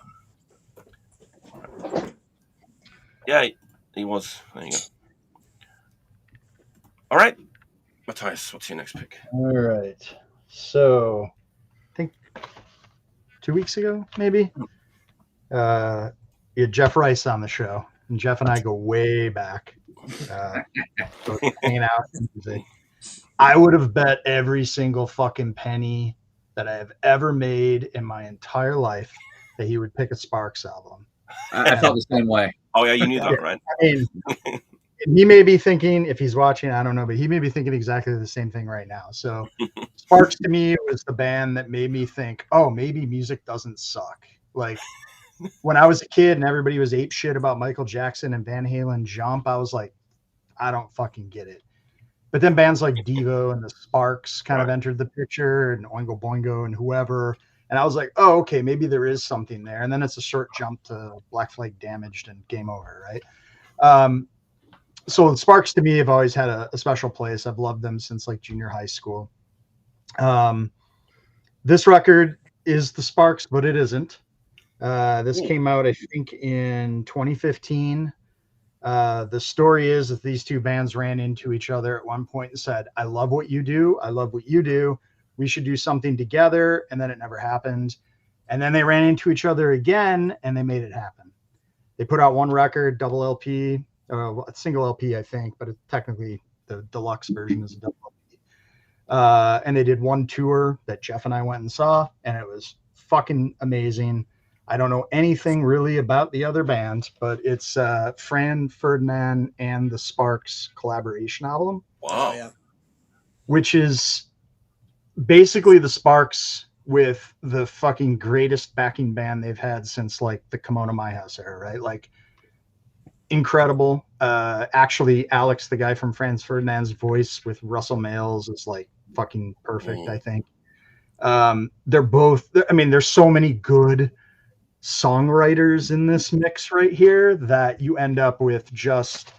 Yeah, he was. There you go. All right, Matthias, what's your next pick? All right. So, I think 2 weeks ago, maybe, We had Jeff Rice on the show, and Jeff and I go way back. So hanging out and music. I would have bet every single fucking penny that I have ever made in my entire life that he would pick a Sparks album. I felt the same way. Oh yeah, you knew that, right? I mean, he may be thinking, if he's watching, I don't know, but he may be thinking exactly the same thing right now. So Sparks to me was the band that made me think, oh, maybe music doesn't suck. Like when I was a kid and everybody was ape shit about Michael Jackson and Van Halen Jump, I was like, I don't fucking get it. But then bands like Devo and the Sparks kind of entered the picture, and Oingo Boingo and whoever. And I was like, oh, okay, maybe there is something there. And then it's a short jump to Black Flag Damaged and game over, right? So the Sparks to me have always had a special place. I've loved them since like junior high school. This record is the Sparks, but it isn't. This came out, I think, in 2015. The story is that these two bands ran into each other at one point and said, I love what you do. I love what you do. We should do something together. And then it never happened. And then they ran into each other again and they made it happen. They put out one record, double LP, a single LP, I think, but technically the deluxe version is a double LP. And they did one tour that Jeff and I went and saw, and it was fucking amazing. I don't know anything really about the other band, but it's Fran Ferdinand and the Sparks collaboration album. Wow. Yeah. Which is basically the Sparks with the fucking greatest backing band they've had since like the Come On to My House era, right? Like incredible. Actually, Alex, the guy from Franz Ferdinand's voice with Russell Males is like fucking perfect, I think. They're both, I mean, there's so many good songwriters in this mix right here that you end up with just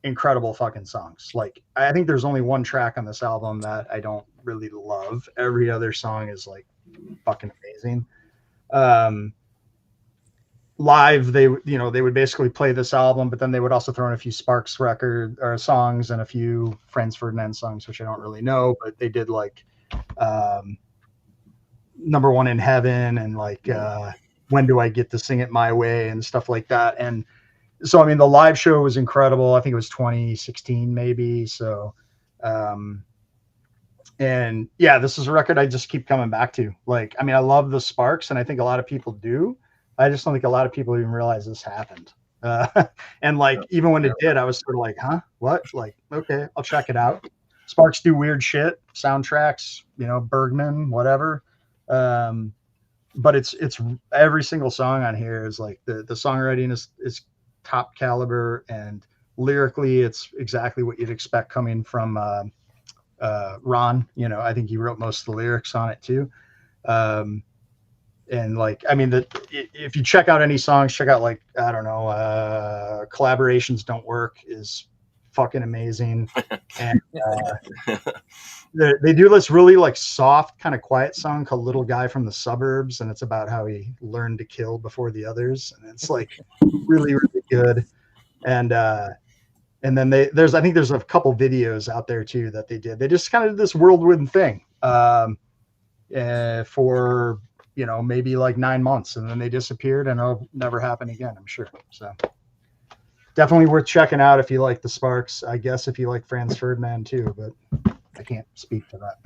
incredible fucking songs. Like I think there's only one track on this album that I don't really love. Every other song is like fucking amazing. Live they would basically play this album, but then they would also throw in a few Sparks record or songs and a few Franz Ferdinand songs, which I don't really know, but they did like Number One in Heaven and like When Do I Get to Sing It My Way and stuff like that. And so, I mean, the live show was incredible. I think it was 2016 maybe. So, and yeah, this is a record I just keep coming back to. Like, I mean, I love the Sparks and I think a lot of people do. I just don't think a lot of people even realize this happened. And like, even when it did, I was sort of like, huh, what? Like, okay, I'll check it out. Sparks do weird shit, soundtracks, Bergman, whatever. But it's every single song on here is like the songwriting is top caliber, and lyrically it's exactly what you'd expect coming from Ron. I think he wrote most of the lyrics on it too. And like, I mean, if you check out any songs, check out like, I don't know, Collaborations Don't Work is fucking amazing. And they do this really like soft kind of quiet song called Little Guy from the Suburbs, and it's about how he learned to kill before the others, and it's like really, really good. And then I think there's a couple videos out there too that they did. They just kind of did this whirlwind thing for maybe like 9 months, and then they disappeared, and it'll never happen again, I'm sure. So definitely worth checking out if you like the Sparks. I guess if you like Franz Ferdinand too, but I can't speak to that.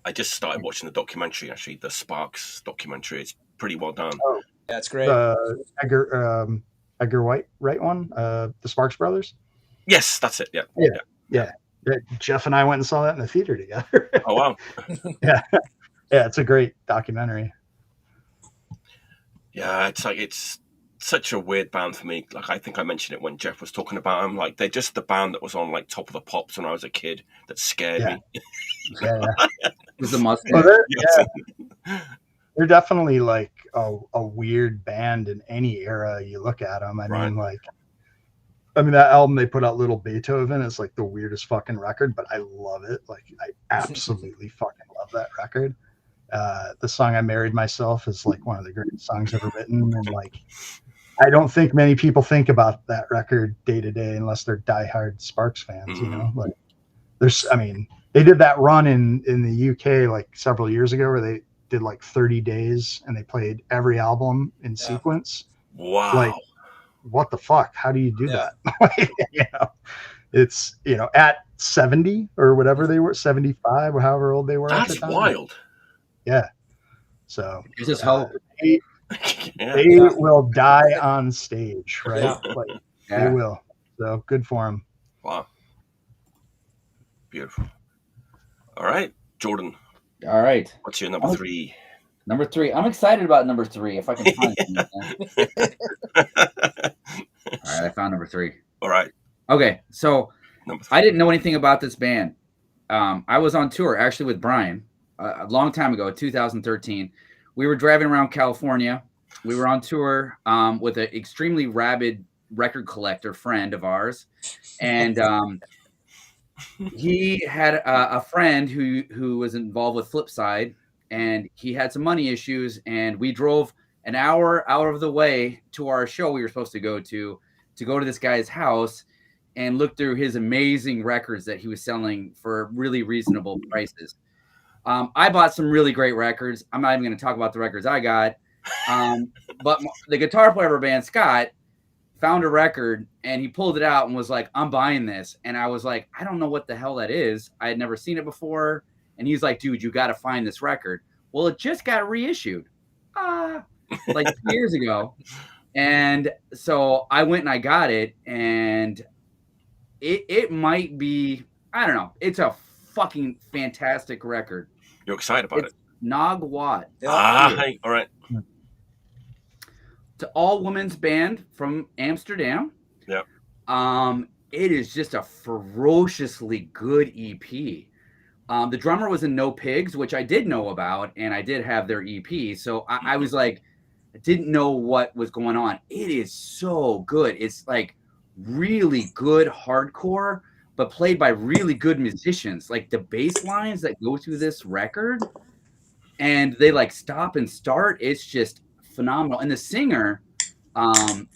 I just started watching the documentary, actually, the Sparks documentary. It's pretty well done. Oh, that's great. Edgar White, right one? The Sparks Brothers? Yes, that's it. Yeah. Jeff and I went and saw that in the theater together. Oh, wow. Yeah, it's a great documentary. Yeah, it's such a weird band for me. Like, I think I mentioned it when Jeff was talking about them. Like, they're just the band that was on like Top of the Pops when I was a kid that scared me. Yeah. With the mustache. Well, they're definitely like a weird band in any era you look at them. I mean, that album they put out, Little Beethoven, is like the weirdest fucking record, but I love it. Like, I absolutely fucking love that record. The song I Married Myself is like one of the greatest songs ever written. And like, I don't think many people think about that record day to day unless they're diehard Sparks fans, like they did that run in the UK like several years ago where did like 30 days and they played every album in sequence. Wow. Like, what the fuck? How do you do Yeah. that? You know, it's, you know, at 70 or whatever they were, 75 or however old they were at the That's time. wild. Yeah. So There's this hope. they Yeah. will die on stage, right? Yeah. Like, Yeah. they will. So good for them. Wow. Beautiful. All right, Jordan, All right. what's your number 3? Number 3. I'm excited about number 3 if I can find it. All right, I found number 3. All right. Okay, so Number 3. I didn't know anything about this band. I was on tour actually with Bryan a long time ago, 2013. We were driving around California. We were on tour with an extremely rabid record collector friend of ours, and he had a friend who was involved with Flipside, and he had some money issues, and we drove an hour out of the way to our show we were supposed to go to this guy's house and look through his amazing records that he was selling for really reasonable prices. I bought some really great records. I'm not even going to talk about the records I got. But the guitar player of our band, Scott, found a record and he pulled it out and was like, I'm buying this. And I was like, I don't know what the hell that is. I had never seen it before. And he's like, dude, you got to find this record. Well, it just got reissued like 2 years ago. And so I went and I got it, and it might be, I don't know. It's a fucking fantastic record. You're excited about it? Nog Watt. Hey, all right. It's an all-women's band from Amsterdam. Yeah. It is just a ferociously good EP. The drummer was in No Pigs, which I did know about, and I did have their EP. So I was like, I didn't know what was going on. It is so good. It's like really good hardcore, but played by really good musicians. Like the bass lines that go through this record, and they like stop and start. It's just phenomenal. And the singer kind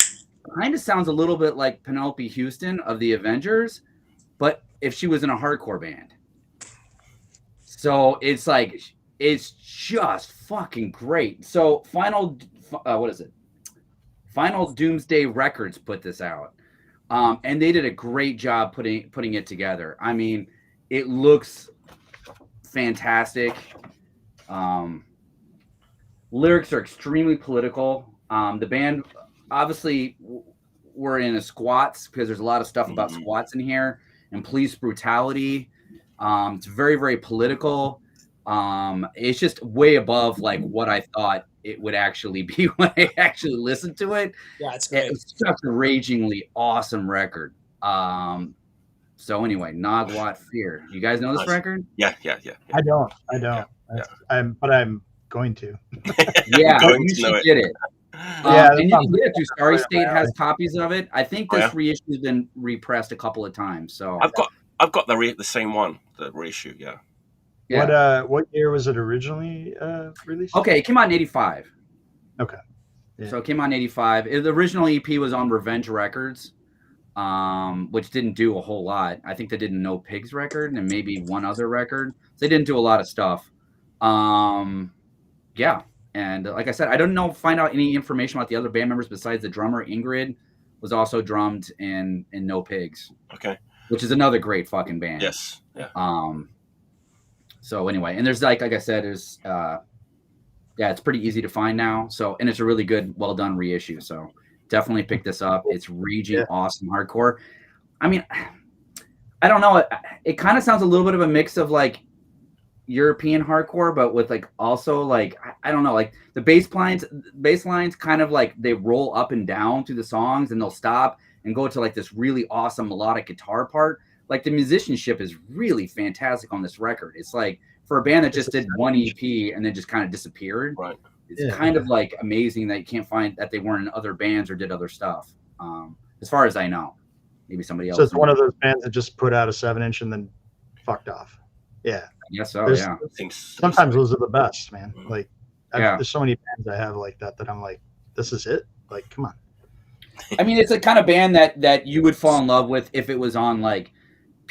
of sounds a little bit like Penelope Houston of the Avengers, but if she was in a hardcore band. So it's like, it's just fucking great. So Final Doomsday Records put this out. And they did a great job putting it together. I mean, it looks fantastic. Lyrics are extremely political. The band obviously were in a squats because there's a lot of stuff about squats in here and police brutality. It's very, very political. It's just way above like what I thought it would actually be when I actually listened to it. Yeah, it's great. It's such a ragingly awesome record. So anyway, Nog Watt Fear. You guys know this record? Yeah. I don't. I'm going to. Yeah, Going you to know should get it. Yeah, and you can get it too. Sorry right State now. has copies of it. I think this yeah? reissue has been repressed a couple of times. So I've got the same one, the reissue. Yeah. yeah. What year was it originally released? Okay, it came out in 85. Okay. Yeah. So it came out in 85. The original EP was on Revenge Records, which didn't do a whole lot. I think they did a No Pigs record and maybe one other record. They didn't do a lot of stuff. Yeah. And like I said, I don't find out any information about the other band members besides the drummer. Ingrid was also drummed in No Pigs. Okay. Which is another great fucking band. Yes. Yeah. So anyway, and there's like I said, there's it's pretty easy to find now. So, and it's a really good, well done reissue. So definitely pick this up. It's raging awesome hardcore. I mean, I don't know. It kind of sounds a little bit of a mix of like European hardcore, but with like also like, I don't know, like the bass lines kind of like they roll up and down through the songs and they'll stop and go to like this really awesome melodic guitar part. Like the musicianship is really fantastic on this record. It's like for a band that just did one EP and then just kind of disappeared. Right. It's kind of like amazing that you can't find that they weren't in other bands or did other stuff. As far as I know, maybe somebody else. So it's one of those bands that just put out a 7-inch and then fucked off. Yeah. Yes. So yeah. Sometimes those are the best, man. Mm-hmm. Like there's so many bands I have like that I'm like, this is it. Like, come on. I mean, it's a kind of band that you would fall in love with if it was on like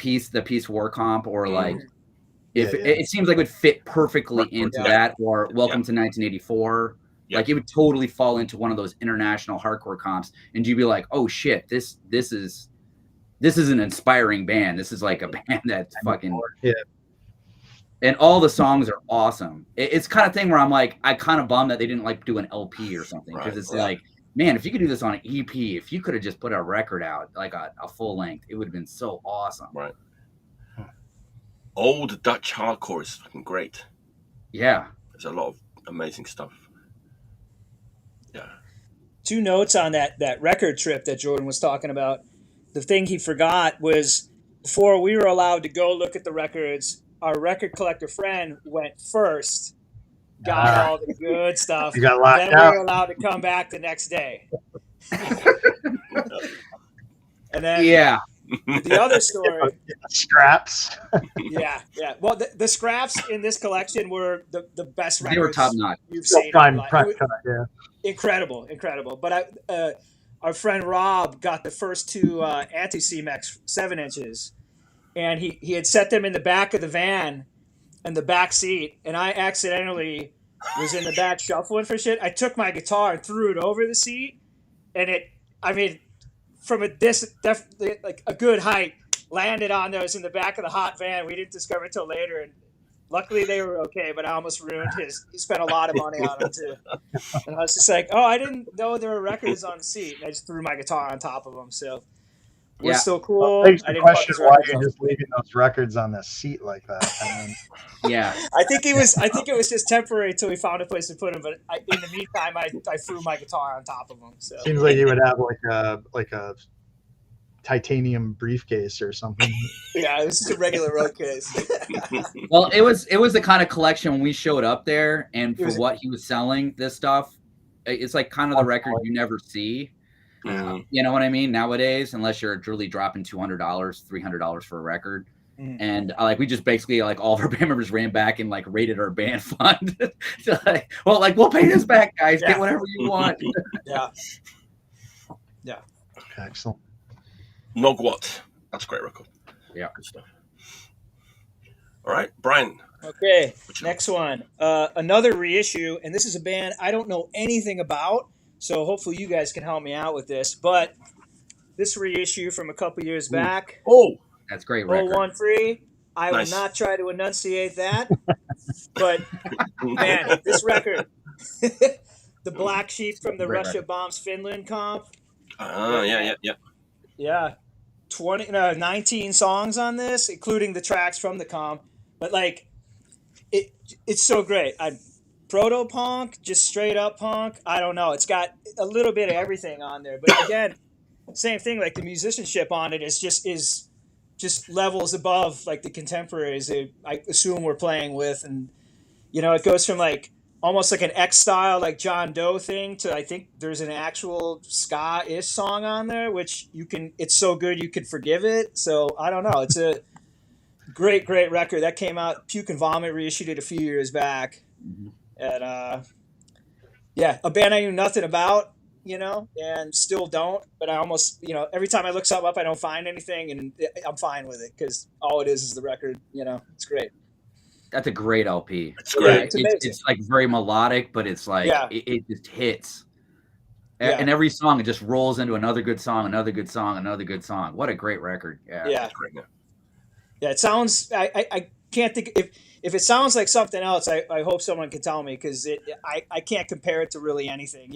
the Peace War Comp or like It seems like it would fit perfectly into that, or Welcome to 1984. Like it would totally fall into one of those international hardcore comps, and you'd be like, oh shit, this is an inspiring band. This is like a band that's fucking and all the songs are awesome. It's kind of thing where I'm like, I kind of bummed that they didn't like do an LP or something, because it's like, man, if you could do this on an EP, if you could have just put a record out, like a full length, it would have been so awesome. Right. Old Dutch hardcore is fucking great. Yeah. There's a lot of amazing stuff. Yeah. 2 notes on that record trip that Jordan was talking about. The thing he forgot was, before we were allowed to go look at the records, our record collector friend went first, got all the good stuff. You got locked then out. we were allowed to come back the next day. And then the other story, scraps. yeah. Well, the scraps in this collection were the best records. They were top notch. You've seen. Incredible. But our friend Rob got the first 2 Anti-C-Mex 7-inches, and he had set them in the back of the van, in the back seat, and I accidentally was in the back shuffling for shit. I took my guitar and threw it over the seat, and from definitely like a good height, landed on those in the back of the hot van. We didn't discover it till later, and luckily they were okay, but I almost ruined his. He spent a lot of money on them too. And I was just like, oh, I didn't know there were records on the seat. And I just threw my guitar on top of them. So we're still cool. Well, I didn't question why you're just leaving those records on the seat like that. I mean, I think it was just temporary until we found a place to put them. But in the meantime, I threw my guitar on top of them. So seems like you would have like a titanium briefcase or something. Yeah, it was just a regular road case. Well, it was the kind of collection when we showed up there, and for what he was selling, this stuff, it's like kind of the record you never see. You know what I mean? Nowadays, unless you're really dropping $200, $300 for a record. And we just basically all of our band members ran back and raided our band fund. So, we'll pay this back, guys. Get whatever you want. Yeah. Excellent. Nog Watt. That's a great record. Yeah. Good stuff. All right, Bryan. Okay, next one. Another reissue, and this is a band I don't know anything about, so hopefully you guys can help me out with this. But this reissue from a couple years back. Oh, that's great record. 013. I will not try to enunciate that, but man, this record, the Black Sheep from the Russia Bombs Finland comp. Yeah, 19 songs on this, including the tracks from the comp. But it's so great. Proto-punk, just straight up punk. I don't know. It's got a little bit of everything on there. But again, same thing. The musicianship on it is just levels above the contemporaries I assume we're playing with, and it goes from almost like an X style John Doe thing to I think there's an actual ska-ish song on there, which it's so good you could forgive it. So I don't know. It's a great record that came out. Puke and Vomit reissued it a few years back, and a band I knew nothing about, and still don't. But I almost, every time I look something up, I don't find anything, and I'm fine with it because all it is the record. It's great. That's a great LP. It's great. It's very melodic, but it's it just hits. Yeah. And every song, it just rolls into another good song, another good song, another good song. What a great record. Yeah. Great, yeah, it sounds, I can't think, if it sounds like something else, I hope someone can tell me, because I can't compare it to really anything.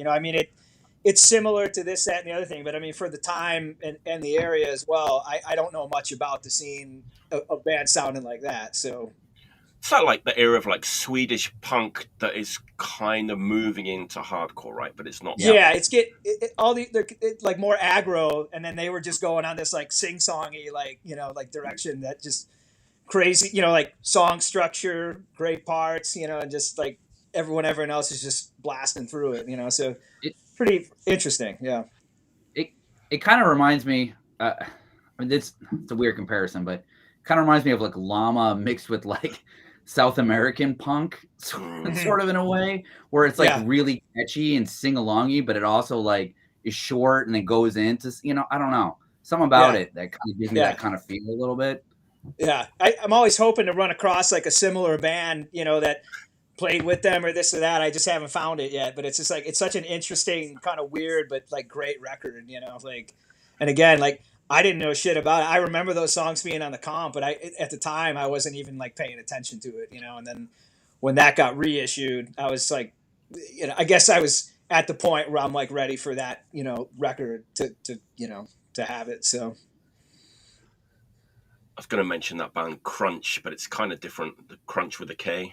It's similar to this, that, and the other thing, but for the time and the area as well, I don't know much about the scene of bands sounding like that, so... It's not the era of Swedish punk that is kind of moving into hardcore, right? But it's not. Yeah, they're more aggro, and then they were just going on this sing-songy direction that just crazy, song structure, great parts, and just everyone else is just blasting through it, so it's pretty interesting. Yeah. It kind of reminds me. It's a weird comparison, but it kind of reminds me of Llama mixed with South American punk, sort of in a way, where it's really catchy and sing-alongy, but it also is short and then goes into, I don't know, something about it that kind of gives me that kind of feel a little bit. Yeah, I'm always hoping to run across like a similar band, that played with them or this or that. I just haven't found it yet. But it's just like it's such an interesting, kind of weird, but like great record. Like, and again, like I didn't know shit about it. I remember those songs being on the comp, but at the time I wasn't even like paying attention to it. And then when that got reissued, I was like, I guess I was at the point where I'm like ready for that, record to have it. So. I was going to mention that band Crunch, but it's kind of different. The Crunch with a K.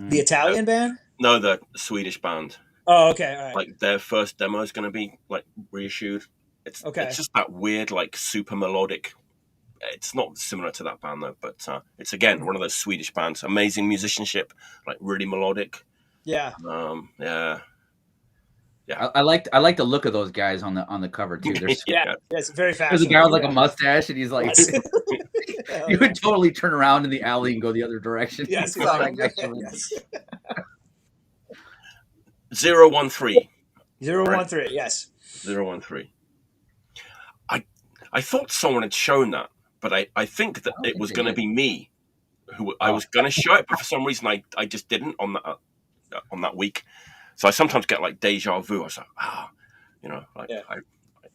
The Italian band? No, the Swedish band. Oh, okay. All right. Like their first demo is going to be like reissued. It's just that weird, like super melodic. It's not similar to that band though, but it's again one of those Swedish bands. Amazing musicianship, like really melodic. Yeah. Yeah. I like the look of those guys on the cover too. Yeah, it's very fast. There's a guy with like a mustache, and he's like, you would totally turn around in the alley and go the other direction. Yes. 013. 013. Yes. 013. I thought someone had shown that, but I think that it was going to be me who I was going to show it, but for some reason I just didn't on that week. So I sometimes get like deja vu. I was like,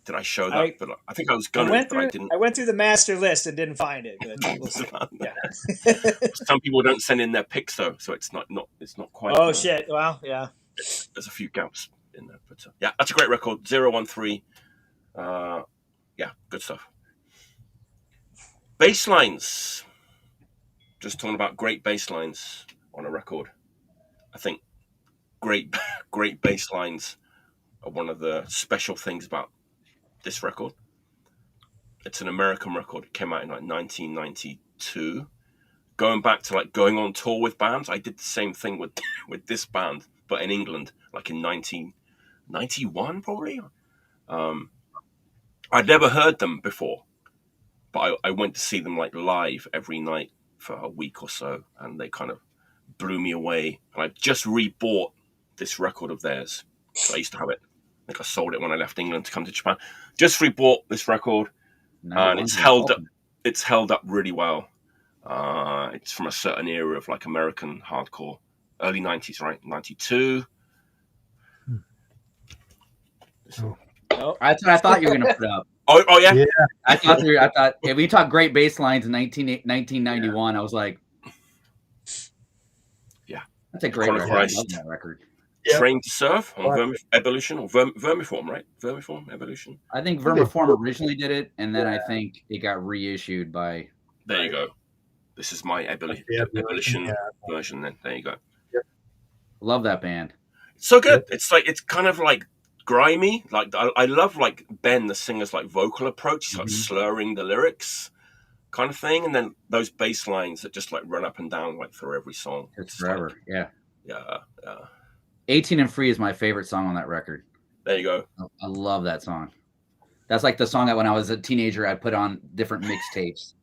did I show that? But I think I was going to, but I didn't. I went through the master list and didn't find it. But we'll see. Yeah. Some people don't send in their pics though, so it's not quite. Oh shit! Well, yeah. There's a few gaps in there, but yeah, that's a great record. 013. Yeah, good stuff. Bass lines. Just talking about great bass lines on a record. I think great bass lines are one of the special things about this record. It's an American record. It came out in like 1992. Going back to like going on tour with bands, I did the same thing with this band, but in England, like in 1991 probably. I'd never heard them before, but I went to see them like live every night for a week or so, and they kind of blew me away. And I just rebought this record of theirs. So I used to have it. I think I sold it when I left England to come to Japan. Just rebought this record, and it's held up. It's held up really well. It's from a certain era of like American hardcore, early 90s, right? 92. That's what I thought you were going to put up. Oh yeah? I thought if we talk great bass lines in 1991, I was like, yeah, that's a great record. I love that record. Train to Surf on Evolution or Vermiform, right? Vermiform, Evolution. I think Vermiform originally did it, and then I think it got reissued by. There you go. This is my Evolution version. Then there you go. Yep. Love that band. So good. It's kind of like grimy. Like I love like Ben, the singer's like vocal approach. He's like slurring the lyrics, kind of thing, and then those bass lines that just like run up and down like through every song. It's forever. Yeah. 18 and Free is my favorite song on that record. There you go. I love that song. That's like the song that when I was a teenager, I put on different mixtapes.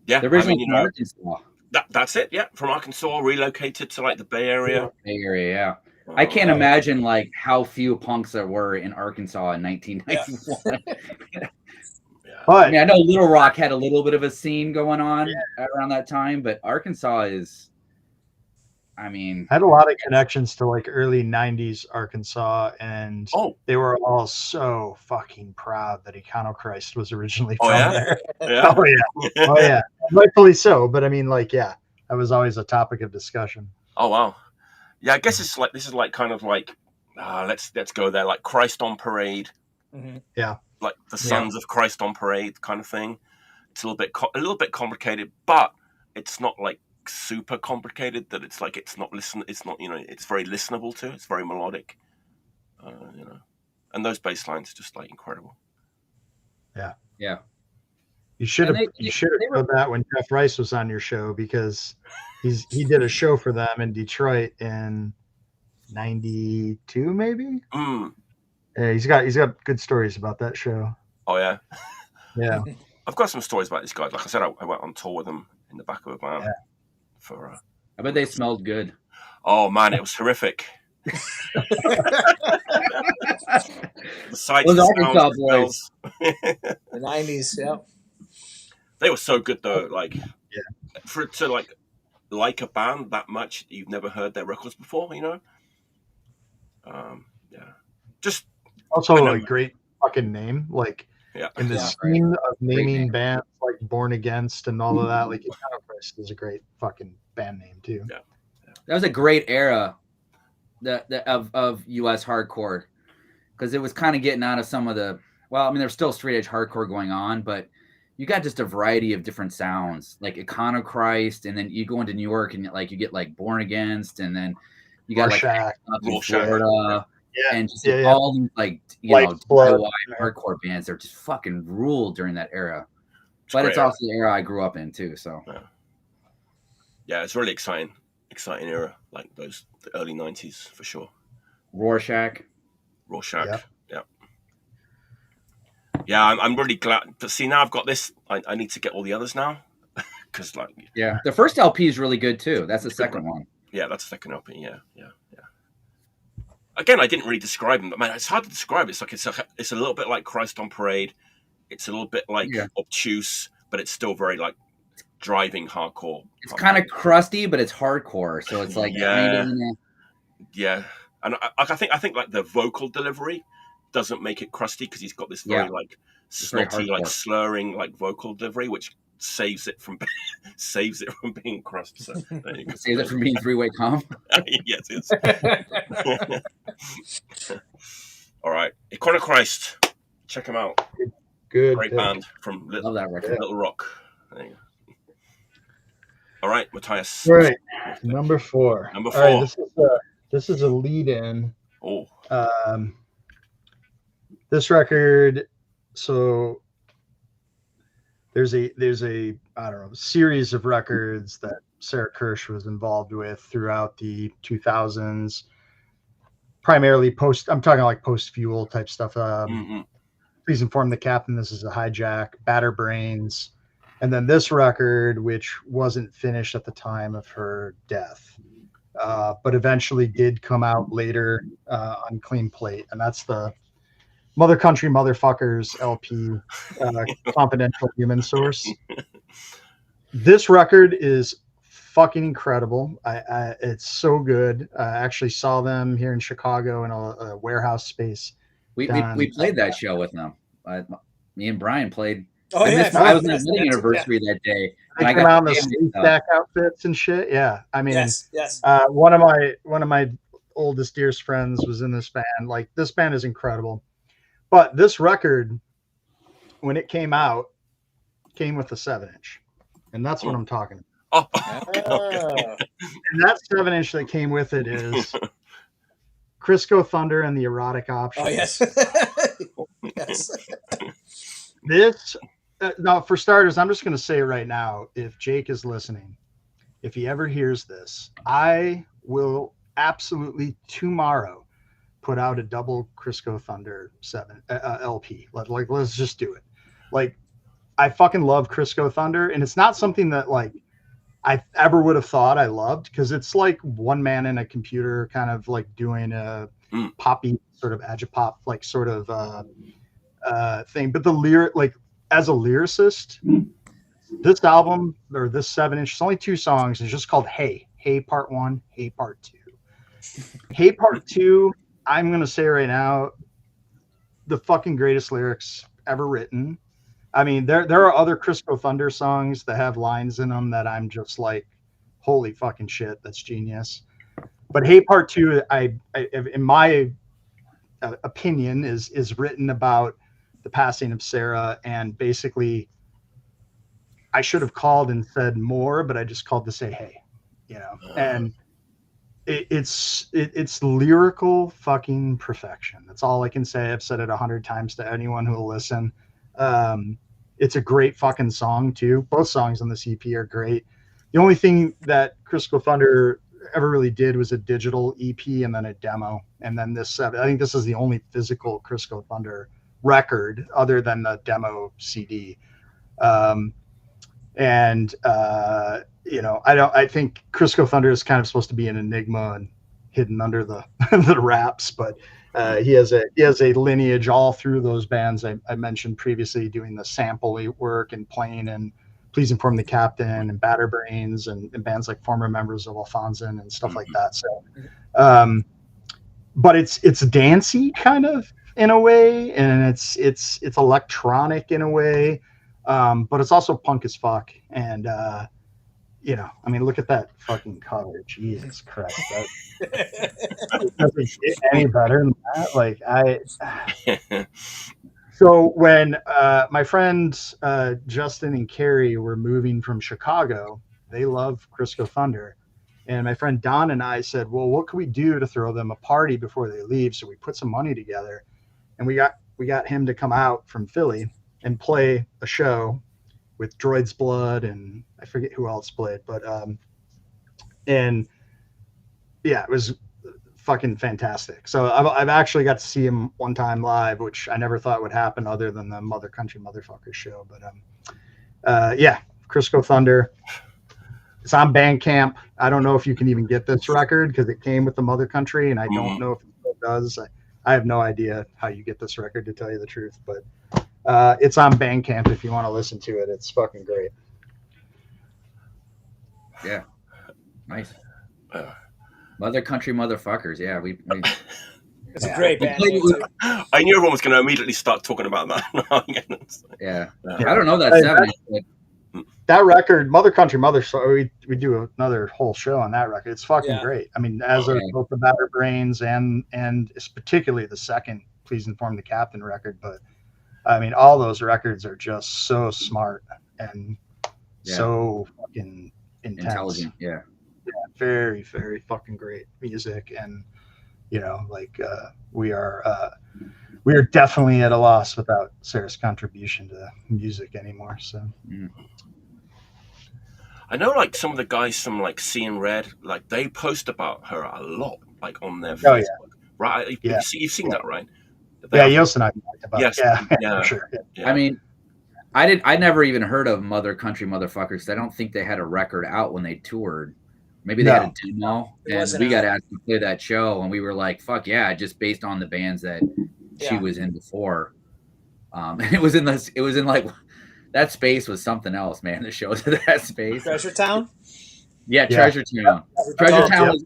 Yeah. The original from Arkansas. That's it. Yeah. From Arkansas, relocated to like the Bay Area. Bay Area, yeah. I can't imagine like how few punks there were in Arkansas in 1991. I mean, I know Little Rock had a little bit of a scene going on around that time, but Arkansas is, I mean, I had a lot of connections to like early 90s Arkansas, and they were all so fucking proud that Econochrist was originally from there. Yeah. Oh yeah, rightfully so. But I mean, like, that was always a topic of discussion. Oh wow, yeah. I guess this is like kind of like let's go there, like Christ on Parade. Mm-hmm. Yeah. Like the Sons of Christ on Parade kind of thing. It's a little bit complicated, but it's not like super complicated that it's like it's not it's very listenable too. It's very melodic, and those bass lines are just like incredible. Yeah. You should have done that when Jeff Rice was on your show, because he did a show for them in Detroit in 92 maybe. Yeah, he's got good stories about that show. Oh yeah. Yeah. I've got some stories about these guys. Like I said, I went on tour with them in the back of a van for. I bet they smelled good. Oh man, it was horrific. The sights, Those the Arkansas sounds, the boys. smells. The 90s, yeah. They were so good though. Like, Yeah. for it to like a band that much, you've never heard their records before, you know. Yeah. Just Also a great fucking name, like yeah. in the Yeah. scheme of naming name. bands like Born Against and all of that, like Econochrist is a great fucking band name too. Yeah. That was a great era of US hardcore, because it was kind of getting out of some of the, well, I mean, there's still straight edge hardcore going on, but you got just a variety of different sounds, like Econochrist, and then you go into New York and like you get like Born Against, and then you got like Rorschach. up in Rorschach. Florida, Yeah. and just Yeah. all these like Life's Blood. DIY hardcore bands that just fucking ruled during that era. It's But great it's also the era I grew up in too. So yeah, it's really exciting era, like the early 90s for sure. Rorschach. Yeah. Yeah, I'm really glad. But see, now I've got this. I need to get all the others now, because like The first LP is really good too. That's the second one. Yeah, that's the second LP. Yeah. Again, I didn't really describe them, but man, it's hard to describe. It's like it's a little bit like Christ on Parade. It's a little bit like obtuse, but it's still very like driving hardcore. It's kind of crusty, but it's hardcore. So it's like yeah. And I think like the vocal delivery doesn't make it crusty, because he's got this very like snotty, like slurring like vocal delivery, which saves it from being crusty. So saves it from being three-way comp. Yes, it's all right. Econochrist, check him out. Good. Great band from Love that record. Little Rock. There you go. All right, Matthias. All right, number 4. Number 4. All right, this is a lead-in. Oh. This record, so there's a I don't know, series of records that Sarah Kirsch was involved with throughout the 2000s, primarily I'm talking like post-Fuel type stuff. Please Inform the Captain, This Is a Hijack, Batter Brains, and then this record, which wasn't finished at the time of her death, but eventually did come out later on Clean Plate, and that's the Mother Country Motherfuckers LP, Confidential Human Source. This record is fucking incredible. It's so good. I actually saw them here in Chicago in a warehouse space. We played that show with them. Me and Bryan played. Oh yeah, I was in a wedding anniversary that day. They came out in the sleep stack outfits and shit. Yeah, I mean, yes. One of my oldest, dearest friends was in this band. Like, this band is incredible. But this record, when it came out, came with a 7-inch, and that's what I'm talking about. Okay. And that 7-inch that came with it is Crisco Thunder and the Erotic Option. Oh yes. Yes. This now, for starters, I'm just going to say right now, if Jake is listening, if he ever hears this, I will absolutely tomorrow put out a double Crisco Thunder 7 LP. Let's just do it. Like, I fucking love Crisco Thunder, and it's not something that like I ever would have thought I loved, because it's like one man in a computer kind of like doing a poppy sort of agipop like sort of thing. But the lyric, like, as a lyricist, this album, or this 7-inch, it's only 2 songs. It's just called Hey Part 1, Hey Part 2. Hey Part 2, I'm going to say right now, the fucking greatest lyrics ever written. I mean, there are other Crisco Thunder songs that have lines in them that I'm just like, holy fucking shit, that's genius. But Hey Part 2, I in my opinion, is written about the passing of Sarah, and basically I should have called and said more, but I just called to say hey, and it's lyrical fucking perfection. That's all I can say. I've said it 100 times to anyone who will listen. It's a great fucking song too. Both songs on this EP are great. The only thing that Crisco Thunder ever really did was a digital EP and then a demo. And then I think this is the only physical Crisco Thunder record other than the demo CD. I think Crisco Thunder is kind of supposed to be an enigma, and hidden under the the wraps, but he has a lineage all through those bands I mentioned previously, doing the sample work and playing and Please Inform the Captain and Batterbrains and bands like former members of Alfonsin and stuff like that. So, but it's dancey kind of in a way, and it's electronic in a way, but it's also punk as fuck. And you know, I mean, look at that fucking cover. Jesus Christ. It doesn't get any better than that. Like so when my friends Justin and Carrie were moving from Chicago, they love Crisco Thunder. And my friend Don and I said, well, what can we do to throw them a party before they leave? So we put some money together, and we got him to come out from Philly and play a show with Droid's Blood, and I forget who else played, but and yeah, it was fucking fantastic. So I've actually got to see him one time live, which I never thought would happen other than the Mother Country Motherfuckers show. But yeah, Crisco Thunder. It's on Bandcamp. I don't know if you can even get this record because it came with the Mother Country, and I don't know if it still does. I have no idea how you get this record, to tell you the truth, but it's on Bandcamp if you want to listen to it. It's fucking great. Yeah, nice. Mother Country Motherfuckers. Yeah, we it's a great band. I knew everyone was going to immediately start talking about that. Yeah. I don't know that 70s. That record, Mother Country Mother, we do another whole show on that record. It's fucking great. I mean, as are both the Batterbrains and it's particularly the second Please Inform the Captain record. But I mean, all those records are just so smart and so fucking intense. Intelligent. Yeah. Very, very fucking great music. And, you know, like we are definitely at a loss without Sarah's contribution to music anymore. So. I know, like, some of the guys from, like, Seeing Red, like, they post about her a lot, like, on their Facebook. Right? You've seen that, right? Yost and I talked about it. Yeah, for sure. Yeah. I mean, I never even heard of Mother Country Motherfuckers. I don't think they had a record out when they toured. Maybe they had a demo, and we got asked to play that show, and we were like, fuck yeah, just based on the bands that she was in before. And it was in like that space was something else, man. The shows of that space. Treasure Town? Yeah, Treasure Town. Treasure Town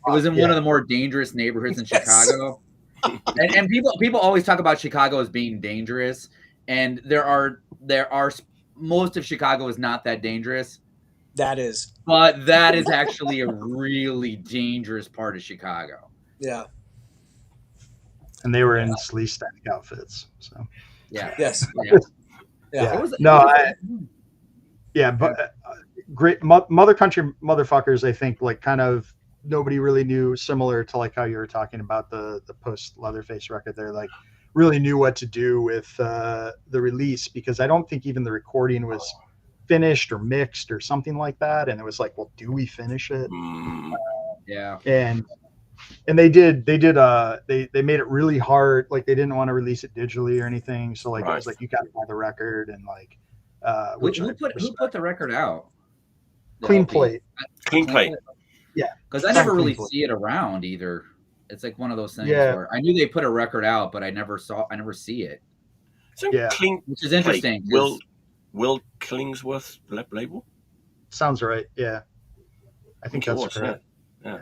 was in one of the more dangerous neighborhoods in Chicago. And people always talk about Chicago as being dangerous, and there are most of Chicago is not that dangerous. That is. But that is actually a really dangerous part of Chicago. Yeah. And they were in sleeve stack outfits. So. Yeah. Yes. Yeah. But great Mother Country Motherfuckers, I think, like, kind of nobody really knew, similar to like how you were talking about the post Leatherface record there, like really knew what to do with the release, because I don't think even the recording was finished or mixed or something like that. And it was like, well, do we finish it? And they made it really hard. Like, they didn't want to release it digitally or anything. So like, it was like, you got to buy the record, and like, who put the record out? Clean Plate. Clean Plate. Yeah. Cause I never really see it around either. It's like one of those things where I knew they put a record out, but I never see it. Which is interesting. Will Killingsworth's label? Sounds right. Yeah. I think that's correct. Yeah.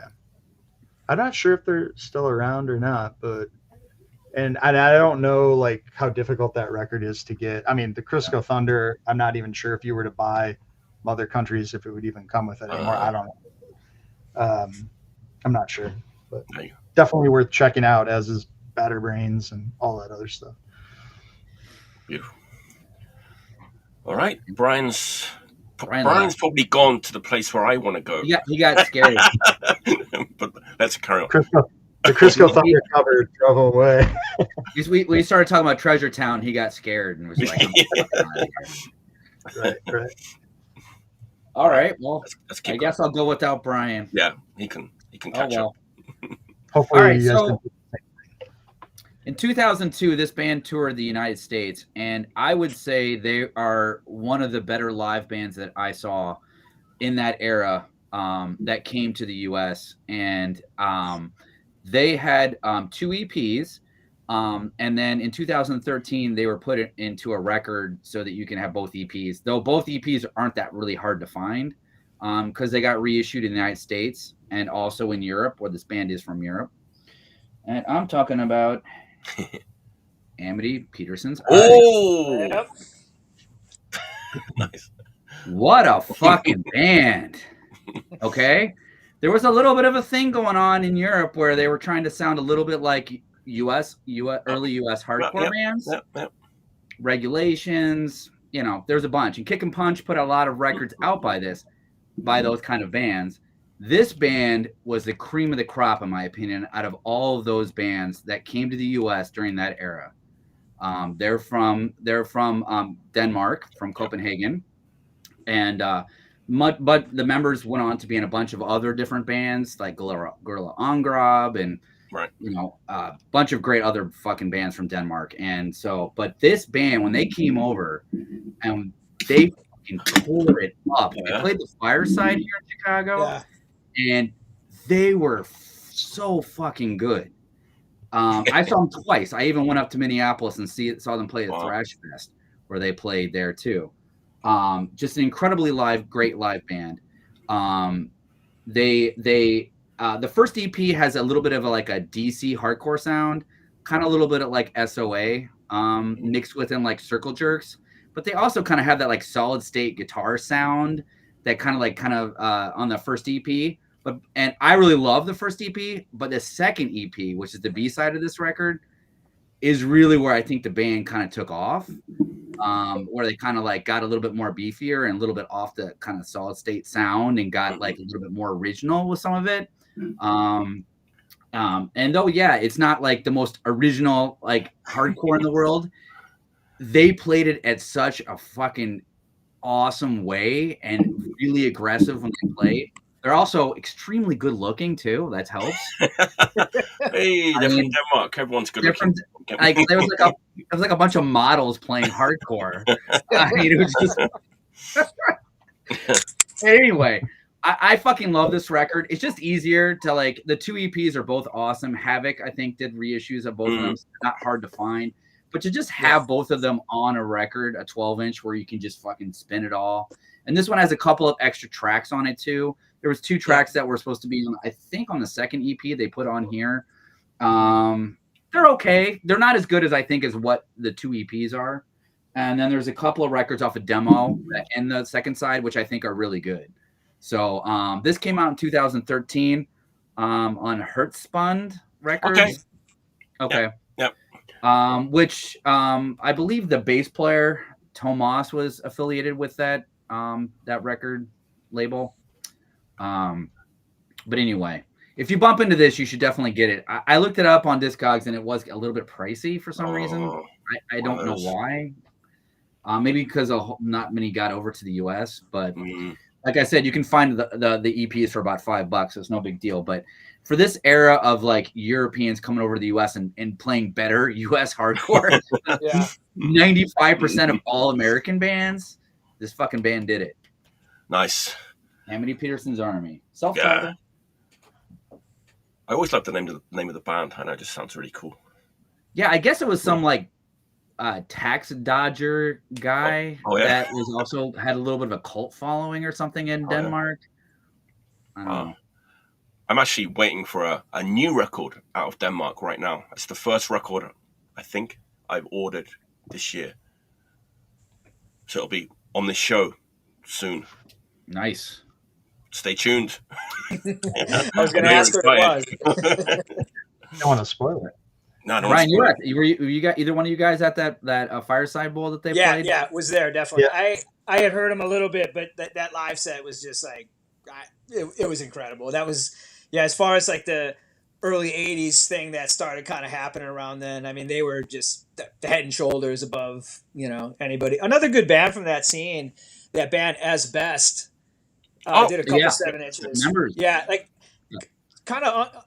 I'm not sure if they're still around or not, but and I don't know like how difficult that record is to get. I mean, the Crisco Thunder, I'm not even sure if you were to buy Mother Countries if it would even come with it anymore. I don't know. I'm not sure, but definitely worth checking out, as is Batterbrains and all that other stuff. Beautiful. All right, Brian's probably gone to the place where I want to go. He got scared. But let's carry on. The Crisco Thunder cover drove him away. We started talking about Treasure Town. He got scared and was like, Right. All right. Well, I guess I'll go without Bryan. Yeah, he can catch up. Hopefully, all right. you guys So, in 2002, this band toured the United States, and I would say they are one of the better live bands that I saw in that era. that came to the U.S. and they had 2 EPs. And then in 2013, they were put into a record so that you can have both EPs, though both EPs aren't that really hard to find because they got reissued in the United States and also in Europe, where this band is from Europe. And I'm talking about Amity Peterson's. Oh, Yep. nice. What a fucking band. Okay. There was a little bit of a thing going on in Europe where they were trying to sound a little bit like early US hardcore bands. Yep. Regulations, there's a bunch. And Kick and Punch put a lot of records out by those kind of bands. This band was the cream of the crop, in my opinion, out of all of those bands that came to the US during that era. They're from Denmark, from Copenhagen. And but the members went on to be in a bunch of other different bands like Gorilla Angrab and a bunch of great other fucking bands from Denmark. And so, but this band, when they came over and they fucking tore it up, they played the Fireside here in Chicago, and they were so fucking good. I saw them twice. I even went up to Minneapolis and saw them play at Thrash Fest, where they played there too. Just an incredibly great live band. The first EP has a little bit of a DC hardcore sound, kind of a little bit of like SOA, mixed within like Circle Jerks, but they also kind of have that like solid state guitar sound that kind of on the first EP. And I really love the first EP, but the second EP, which is the B side of this record, is really where I think the band kind of took off. Where they kind of like got a little bit more beefier and a little bit off the kind of solid state sound and got like a little bit more original with some of it. And though, it's not like the most original, like hardcore in the world, they played it at such a fucking awesome way and really aggressive when they played. They're also extremely good looking too. That helps. Hey, they're from Denmark. Everyone's good looking. Like there was like a bunch of models playing hardcore. It was just anyway. I fucking love this record. It's just easier to like the 2 EPs are both awesome. Havoc, I think, did reissues of both of them. It's not hard to find, but to just have both of them on a record, a 12-inch where you can just fucking spin it all. And this one has a couple of extra tracks on it too. There was 2 tracks that were supposed to be on, I think, on the second EP they put on here. They're okay. They're not as good as I think as what the 2 EPs are. And then there's a couple of records off a demo in the second side, which I think are really good. So this came out in 2013 on Hertzspund Records. Okay. Yep. Which I believe the bass player Tomas was affiliated with that record label. But anyway, if you bump into this, you should definitely get it. I looked it up on Discogs and it was a little bit pricey for some reason. I don't know why. Maybe because not many got over to the US, but like I said, you can find the EPs for about $5, so it's no big deal. But for this era of like Europeans coming over to the US and playing better US hardcore, 95% of all American bands, this fucking band did it. Nice. Amity Peterson's Army. Self-titled. I always love the name of the band. I know it just sounds really cool. Yeah, I guess it was some like tax dodger guy that was also had a little bit of a cult following or something in Denmark. I don't know. I'm actually waiting for a new record out of Denmark right now. It's the first record I think I've ordered this year. So it'll be on this show soon. Nice. Stay tuned. I was going to ask what it was. I don't want to spoil it. No, Bryan, you got either one of you guys at that Fireside Bowl that they played? Yeah, was there definitely. Yeah. I had heard them a little bit, but that live set was just like, it was incredible. That was, as far as like the early 80s thing that started kind of happening around then. I mean, they were just the head and shoulders above, anybody. Another good band from that scene, that band As Best, did a couple 7 inches. Members. Yeah, like kind of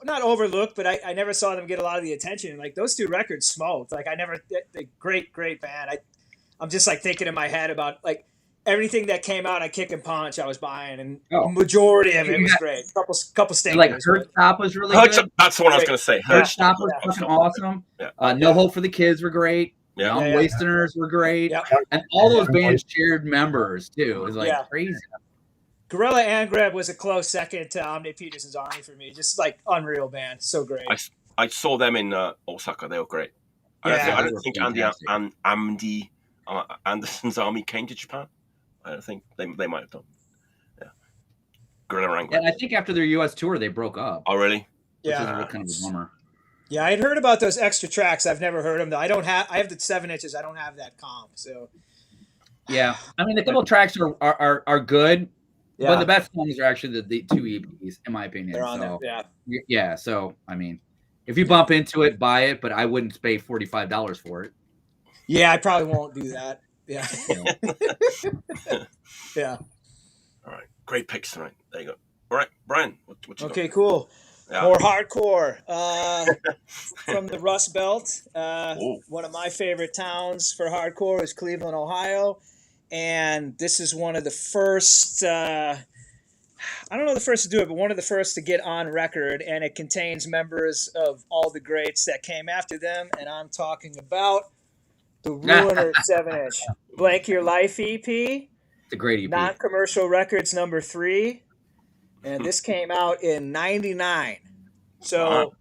not overlooked, but I never saw them get a lot of the attention. Like those 2 records smoked. Like great band. I'm just like thinking in my head about like everything that came out on Kick and Punch, I was buying, and Oh. majority of it was great. Couple stinkers. Like Hurt Stop was really good. That's the one I was going to say. Hurt Stop was fucking awesome. Yeah. No Hope for the Kids were great. Yeah. Young Wasterners were great. Yep. And all those bands shared members too. It was like crazy. Gorilla and Greb was a close second to Omni Peterson's Army for me. Just like unreal band, so great. I saw them in Osaka. They were great. Yeah, I don't think Andy Anderson's Army came to Japan. I don't think they might have done. Yeah. Gorilla and Greb. And I think after their U.S. tour, they broke up. Oh, really? Which is kind of a bummer. Yeah, I'd heard about those extra tracks. I've never heard them though. I have the 7 inches. I don't have that comp. So. Yeah, I mean the couple tracks are good. Yeah. But the best songs are actually the 2 EPs, in my opinion. They're on there. Yeah. Yeah. So I mean, if you bump into it, buy it. But I wouldn't pay $45 for it. Yeah, I probably won't do that. Yeah. Yeah. All right. Great picks tonight. There you go. All right, Bryan. What you got? Okay, cool. Yeah. More hardcore. From the Rust Belt. One of my favorite towns for hardcore is Cleveland, Ohio. And this is one of the first, I don't know the first to do it, but one of the first to get on record. And it contains members of all the greats that came after them. And I'm talking about the Ruiner 7-inch. Blank Your Life EP. It's a great EP. Non-Commercial Records number 3. And this came out in 99. So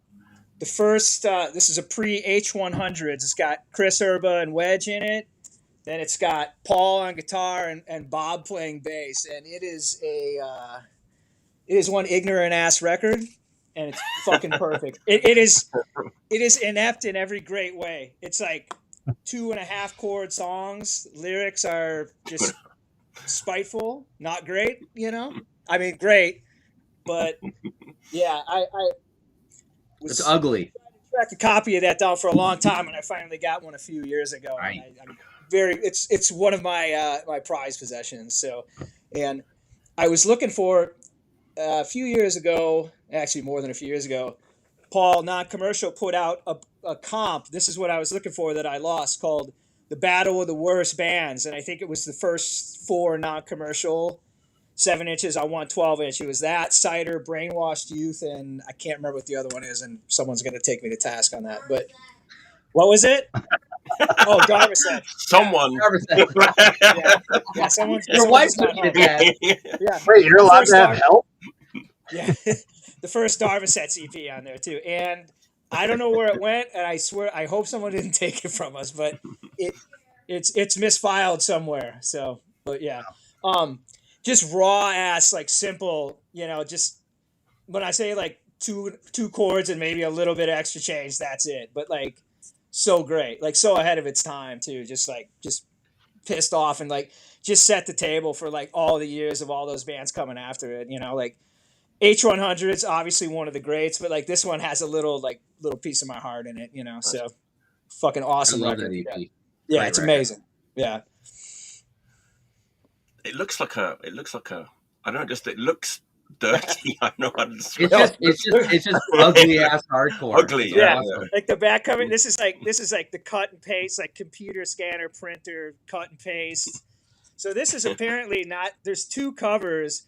the first, this is a pre-H100s. It's got Chris Erba and Wedge in it. Then it's got Paul on guitar and Bob playing bass. And it is one ignorant ass record. And it's fucking perfect. It is inept in every great way. It's like 2.5 chord songs. Lyrics are just spiteful, not great, you know? I mean, great. But yeah, I was it's ugly. Tracked a copy of that down for a long time, and I finally got one a few years ago. Right. I'm very it's one of my my prized possessions. So, and I was looking for a few years ago, actually more than a few years ago. Paul Non-Commercial put out a comp. This is what I was looking for that I lost, called "The Battle of the Worst Bands," and I think it was the first 4 non-commercial 7 inches on 1 12-inch. It was that, Cider, Brainwashed Youth, and I can't remember what the other one is, and someone's going to take me to task on that. But what was it? Oh, Darvasset. Someone. Yeah, someone's Your wife's not looking at home. that. Yeah. Wait, you're allowed to have help? Yeah, the first Darvasset EP on there too, and I don't know where it went, and I swear I hope someone didn't take it from us, but it's misfiled somewhere. So, but yeah, just raw ass, like simple, you know, just when I say like two chords and maybe a little bit of extra change, that's it. But like so great, like so ahead of its time too. Just pissed off and like just set the table for like all the years of all those bands coming after it. You know, like H100's obviously one of the greats, but like this one has a little piece of my heart in it. You know, so fucking awesome. I love record. that EP. Yeah, it's amazing. Yeah. It looks like a. I don't know. Just it looks dirty. I know how to describe. It's just ugly ass hardcore. Ugly. Yeah. Yeah. Like the back cover. This is like the cut and paste, like computer scanner printer cut and paste. So this is apparently not. There's 2 covers.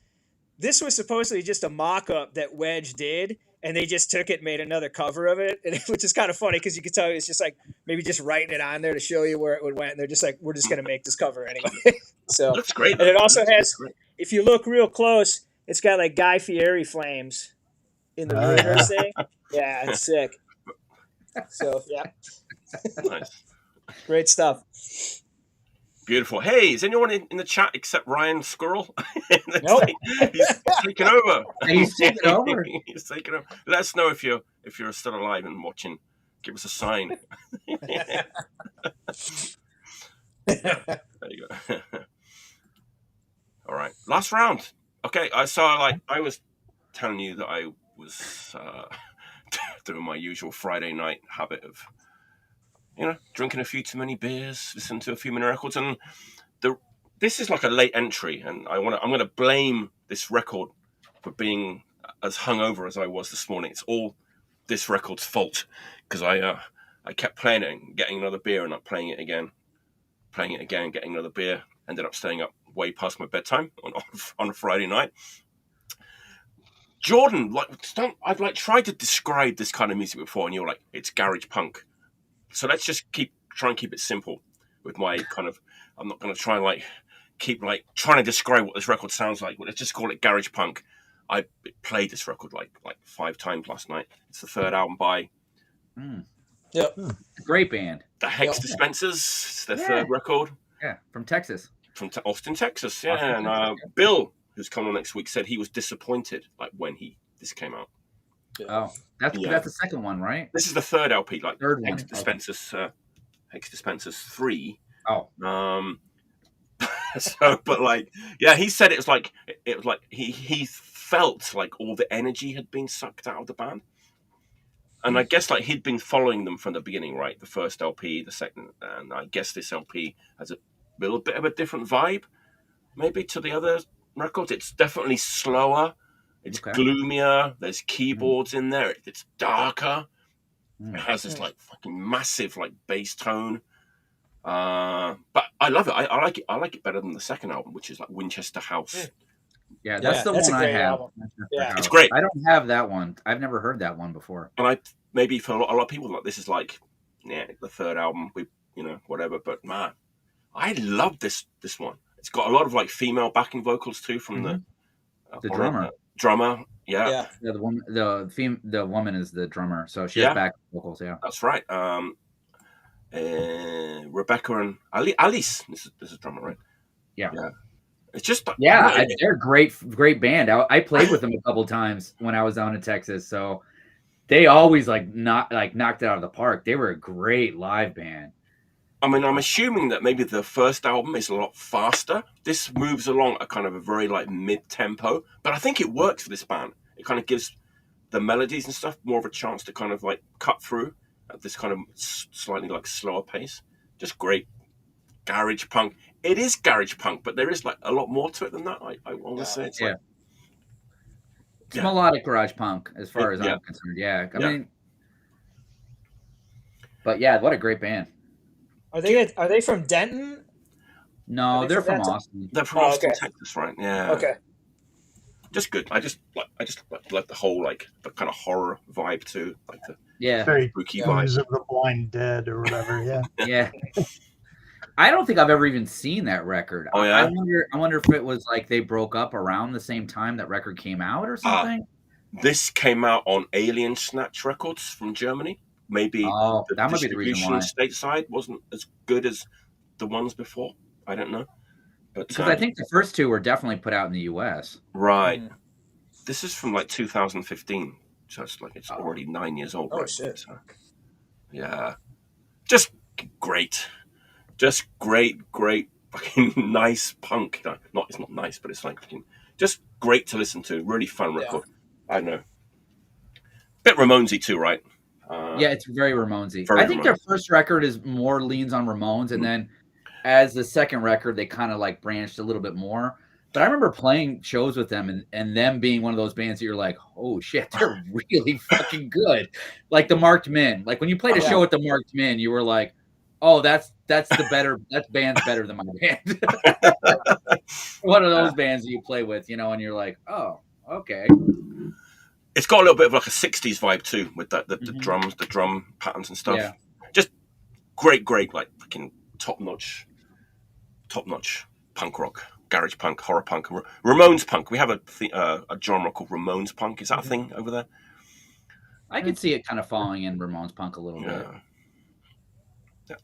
This was supposedly just a mock-up that Wedge did, and they just took it and made another cover of it, which is kind of funny because you can tell it's just like maybe just writing it on there to show you where it would went. And they're just like, we're just going to make this cover anyway. So Looks great. And it also has, if you look real close, it's got like Guy Fieri flames in the Rekerds thing. Yeah, it's sick. So yeah, Nice. Great stuff. Beautiful. Hey, is anyone in the chat except Ryan Squirrel? Nope. He's taken over. He's taken over. He's taken over. Let us know if you're still alive and watching. Give us a sign. There you go. All right, last round. Okay, I was telling you that I was doing my usual Friday night habit of, drinking a few too many beers, listening to a few mini records, and this is like a late entry, and I'm going to blame this record for being as hungover as I was this morning. It's all this record's fault because I kept playing it and getting another beer and not playing it again, getting another beer. Ended up staying up way past my bedtime on a Friday night. Jordan, I've tried to describe this kind of music before, and you're like, it's garage punk. So let's just try and keep it simple with my kind of. I'm not going to try and keep trying to describe what this record sounds like. But let's just call it garage punk. I played this record like 5 times last night. It's the third album by. Yep. Great band. The Hex Dispensers. It's their third record. Yeah, from Texas. From Austin, Texas. Yeah, Austin, and Texas. Bill, who's coming on next week, said he was disappointed when this came out. Oh, that's the second one, right? This is the third LP, third Hex one. Dispensers, Hex Dispensers 3. Oh. He said it was like he felt like all the energy had been sucked out of the band. And I guess he'd been following them from the beginning, right? The first LP, the second, and I guess this LP has a little bit of a different vibe, maybe to the other records. It's definitely slower. It's gloomier. There's keyboards in there. It's darker. It has this fucking massive bass tone. But I love it. I like it. I like it better than the second album, which is Winchester House. Yeah, that's the one I have. Yeah, it's great. I don't have that one. I've never heard that one before. And maybe for a lot of people, this is the third album. Whatever. But man, I love this one. It's got a lot of female backing vocals too from the drummer. Drummer, yeah. The woman is the drummer, so she has backing vocals. Yeah, that's right. Rebecca and Alice. This is drummer, right? Yeah. It's just they're a great band. I played with them a couple times when I was down in Texas, so they always knocked it out of the park. They were a great live band. I mean, I'm assuming that maybe the first album is a lot faster. This moves along a kind of a very mid-tempo, but I think it works for this band. It kind of gives the melodies and stuff more of a chance to kind of cut through at this kind of slightly slower pace. Just great garage punk. It is garage punk, but there is a lot more to it than that. I want to say it's melodic garage punk as far as I'm concerned. Yeah, I mean, but what a great band. Are they from Denton? No, they're from Austin. They're from Austin, Texas, right? Yeah. Okay. Just good. I just like the whole the kind of horror vibe too, very spooky Tombs vibe of the Blind Dead or whatever. Yeah. Yeah. I don't think I've ever even seen that record. Oh yeah. I wonder if it was they broke up around the same time that record came out or something. This came out on Alien Snatch Records from Germany. Maybe that might be the reason why stateside wasn't as good as the ones before. I don't know, but because I think the first two were definitely put out in the U.S. Right. This is from 2015, so it's already 9 years old. Oh right? shit! So, yeah, just great, fucking nice punk. It's not nice, but it's fucking just great to listen to. Really fun record. I don't know. Bit Ramonesy too, right? It's very Ramonesy. I think their first record is more leans on Ramones, and then as the second record, they kind of branched a little bit more. But I remember playing shows with them and them being one of those bands that you're like, oh shit, they're really fucking good. Like the Marked Men. When you played a show with the Marked Men, you were like, oh, that band's better than my band. One of those bands that you play with, and you're like, oh, okay. It's got a little bit of a 60s vibe too, with the drums, the drum patterns and stuff. Yeah. Just great, fucking top-notch punk rock, garage punk, horror punk, Ramones punk. We have a genre called Ramones punk. Is that a thing over there? I could see it kind of falling in Ramones punk a little bit. Yeah.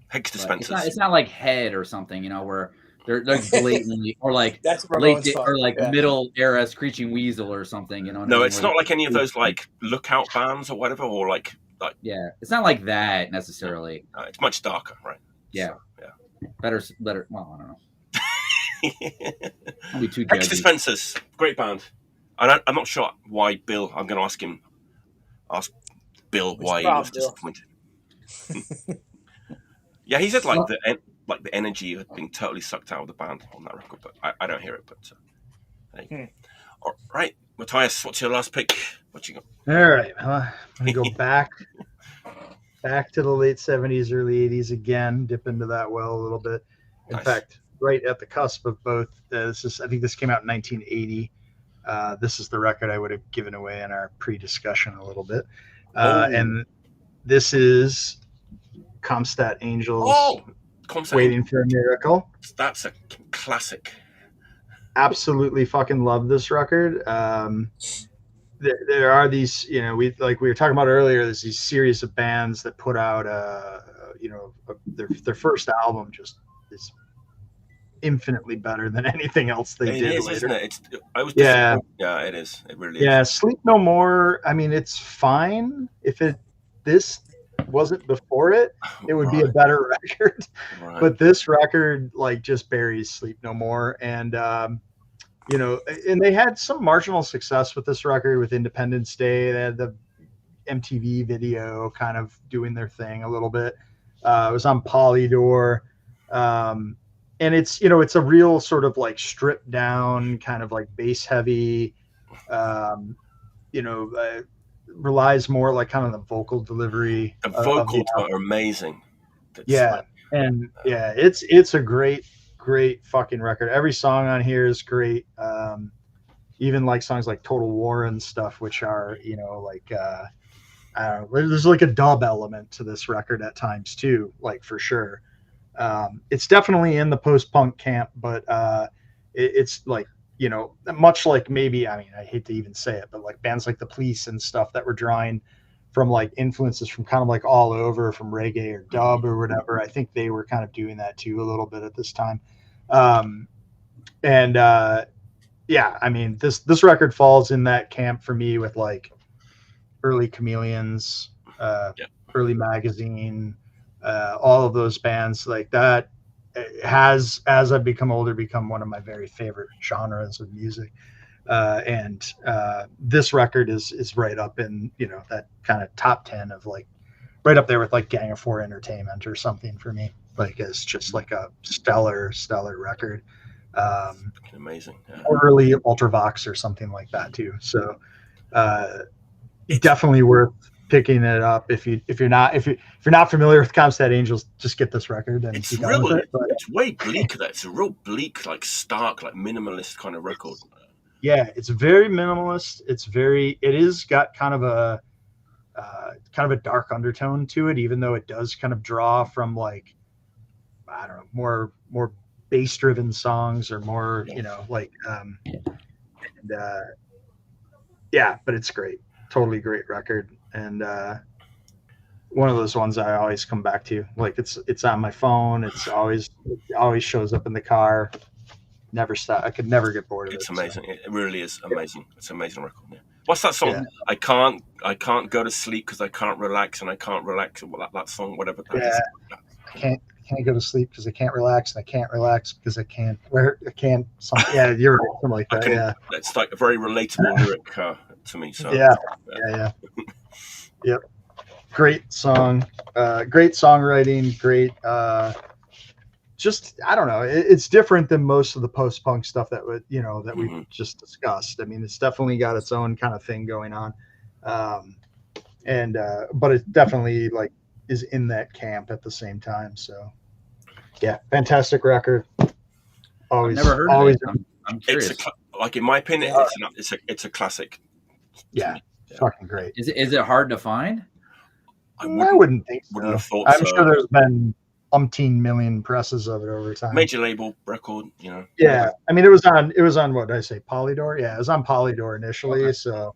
Hex Dispensers. It's not like Head or something, where they're blatantly or that's late or middle era Screeching Weasel or something, No, it's not like any of those Lookout bands or whatever, or it's not like that necessarily. It's much darker, right? Yeah. So, yeah. Better. Well, I don't know. I'll be too Hex judgy. Dispensers, great band. I'm not sure why Bill. I'm going to ask Bill why he was disappointed. Yeah, he said the energy had been totally sucked out of the band on that record, but I don't hear it. But all right, Matthias, what's your last pick? What you got? All right, I'm gonna go back to the late '70s, early '80s again. Dip into that well a little bit. In fact, right at the cusp of both. I think this came out in 1980. This is the record I would have given away in our pre-discussion a little bit. And this is Comstat Angels, Waiting for a Miracle. That's a classic. Absolutely fucking love this record. There are these, we were talking about earlier, there's these series of bands that put out, their first album just is infinitely better than anything else they did later. Isn't it? Yeah, it is. It really is. Yeah, Sleep No More. I mean, it's fine. If this wasn't before it would be a better record. Right. But this record just buries Sleep No More, and and they had some marginal success with this record with Independence Day. They had the MTV video kind of doing their thing a little bit. It was on Polydor. And it's, it's a real sort of stripped down kind of bass heavy, relies more kind of the vocal delivery. The vocals are amazing. It's a great fucking record. Every song on here is great. Even songs like Total War and stuff, which are, I don't know, there's a dub element to this record at times too, for sure. It's definitely in the post-punk camp, but it's much like maybe, I mean, I hate to even say it, but bands like The Police and stuff that were drawing from influences from kind of all over, from reggae or dub or whatever. I think they were kind of doing that too a little bit at this time. I mean, this record falls in that camp for me with early Chameleons, early Magazine, all of those bands like that has, as I've become older, become one of my very favorite genres of music. This record is right up in, that kind of top 10 of right up there with Gang of Four Entertainment or something for me. It's just a stellar record. Amazing. Yeah. Early Ultravox or something like that too. So definitely worth picking it up if you're not familiar with Comstat Angels. Just get this record and it's really it's way bleaker. It's a real bleak, stark, minimalist kind of record. Yeah, it's very minimalist. It is got kind of a dark undertone to it, even though it does kind of draw from I don't know, more bass driven songs or more but it's great. Totally great record. And one of those ones I always come back to. It's on my phone. It always shows up in the car. Never stop. I could never get bored of it. It's amazing. So. It really is amazing. It's an amazing record. Yeah. What's that song? Yeah. I can't go to sleep because I can't relax, and I can't relax. That song, whatever that is. I can't go to sleep because I can't relax, and I can't relax because I can't. Something. Yeah, you're right. Something like that. It's a very relatable lyric to me. So yeah. Yep. Great song. Great songwriting. Great. Just I don't know. It's different than most of the post-punk stuff that we just discussed. I mean, it's definitely got its own kind of thing going on, but it definitely is in that camp at the same time. So, yeah, fantastic record. Always, never heard always. Of it. I'm curious. In my opinion, it's a classic. Yeah, fucking great. Is it hard to find? I wouldn't think so. Wouldn't have thought I'm so. sure there's been umpteen million presses of it over time. Major label record, Yeah, I mean, it was on what did I say, Polydor? Yeah, it was on Polydor initially. Okay. So,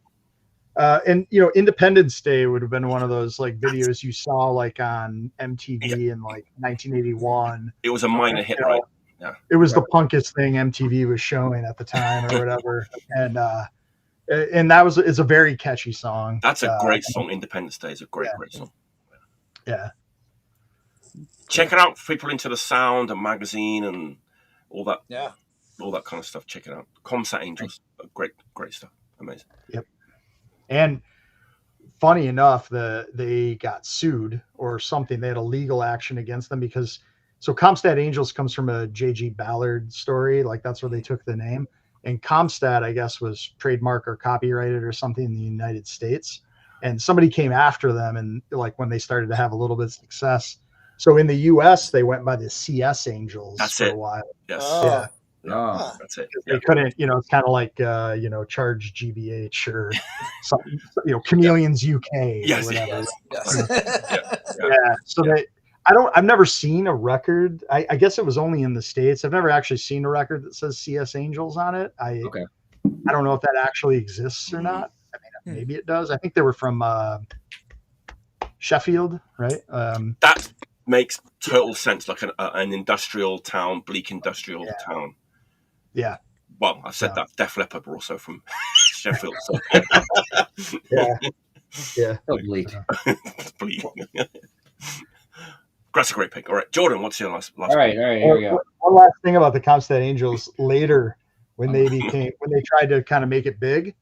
and Independence Day would have been one of those videos you saw on MTV in 1981. It was a minor hit, right? Yeah, it was the punkest thing MTV was showing at the time or whatever, and it's a very catchy song. That's a great song. Independence Day is a great song. Yeah. Check it out, people into the sound and magazine and all that. Yeah, all that kind of stuff. Check it out. Comstat Angels, great stuff. Amazing. Yep. And funny enough, they got sued or something. They had a legal action against them because Comstat Angels comes from a J.G. Ballard story. That's where they took the name. And Comstat, I guess, was trademark or copyrighted or something in the United States. And somebody came after them, and when they started to have a little bit of success, So in the U.S., they went by the CS Angels That's for it. a while. Yes. Oh. Oh. That's it. They Yeah. couldn't, it's kind of like, Charge GBH or something, Chameleons UK Yes, or whatever. Yes. Yeah. So I've never seen a record. I guess it was only in the States. I've never actually seen a record that says CS Angels on it. Okay. I don't know if that actually exists or not. I mean, maybe it does. I think they were from Sheffield, right? That makes total sense, like an industrial town, bleak industrial town. Yeah. Well, I said that. Def Leppard were also from Sheffield. So. Yeah. So bleak. Bleak. That's a great pick. All right, Jordan, what's your last All right, here we go. One last thing about the Comstead Angels later, when they tried to kind of make it big,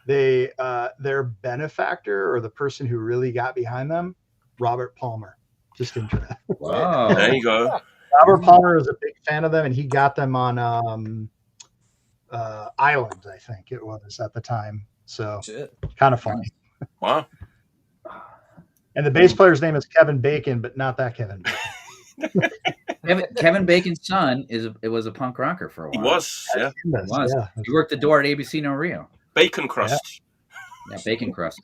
their benefactor or the person who really got behind them, Robert Palmer, just internet. Wow. There you go. Robert Palmer is a big fan of them, and he got them on Island, I think it was at the time. So kind of funny. Wow. And the bass player's name is Kevin Bacon, but not that Kevin Bacon. Kevin Bacon's son was a punk rocker for a while. He was, yeah. He was. Yeah. He worked the door at ABC No Rio. Bacon crust. Yeah, bacon crust.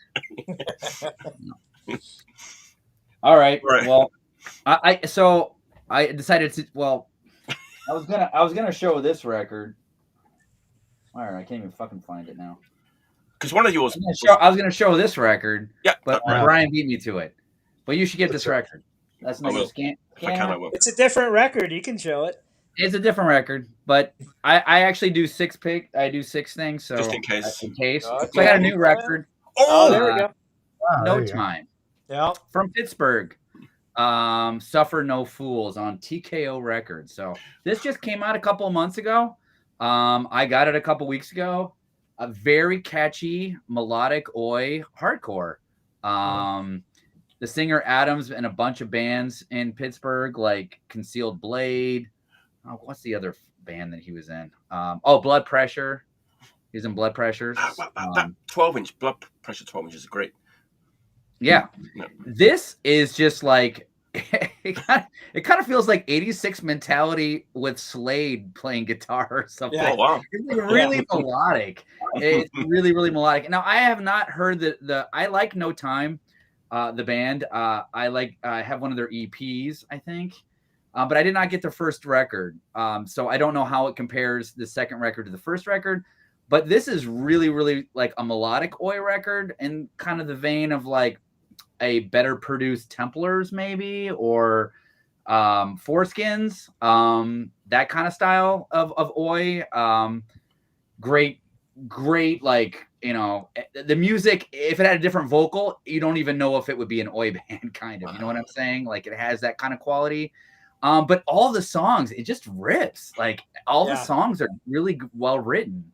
All right. Well, I decided to. Well, I was gonna show this record. All right, I can't even fucking find it now. Because one of yours. I was gonna show this record. Yeah, but Bryan beat me to it. But you should get this record. That's not your scan. It's a different record. You can show it. It's a different record, but I actually do six things. So just in case. Okay. So I got a new record. Oh, there we go. No Time. Yeah. From Pittsburgh. Suffer No Fools on TKO Records. So this just came out a couple of months ago. I got it a couple weeks ago. A very catchy melodic oi hardcore. The singer Adams and a bunch of bands in Pittsburgh, like Concealed Blade. Oh, what's the other band that he was in? Blood Pressure. He's in Blood Pressures. That 12-inch Blood Pressure 12 inches is great. Yeah. This is just like it kind of feels like 86 Mentality with Slade playing guitar or something. Yeah. Oh, wow. It's really melodic. It's really, really melodic. Now, I have not heard I like No Time, the band. I have one of their EPs, I think. But I did not get the first record. So I don't know how it compares the second record to the first record. But this is really, really like a melodic oi record in kind of the vein of like a better produced Templars maybe, or Foreskins, that kind of style of oi. Great, like, the music, if it had a different vocal, you don't even know if it would be an oi band, kind of, you know what I'm saying? Like, it has that kind of quality. But all the songs, it just rips. Like, all the songs are really well written.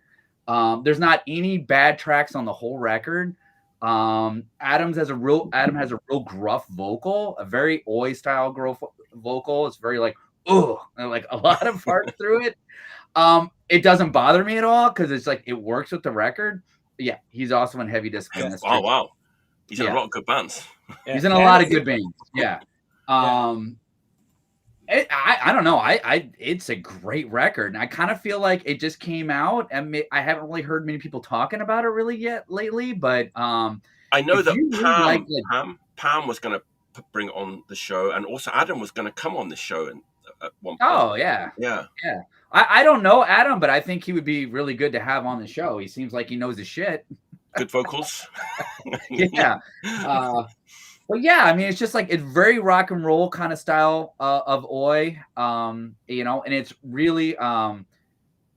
There's not any bad tracks on the whole record. Adam has a real gruff vocal, a very oi style gruff vocal. It's very like, like a lot of parts through it. It doesn't bother me at all because it's like it works with the record. But yeah, he's also in Heavy Discipline. Oh wow, he's in a lot of good bands. He's in a lot of good bands. Yeah. I don't know. It's a great record, and I kind of feel like it just came out, and I haven't really heard many people talking about it really yet lately. But I know that Pam was going to bring it on the show, and also Adam was going to come on the show at one point. Oh yeah. I don't know Adam, but I think he would be really good to have on the show. He seems like he knows his shit. Good vocals. Yeah. But yeah, I mean, it's just like it's very rock and roll kind of style of oi, and it's really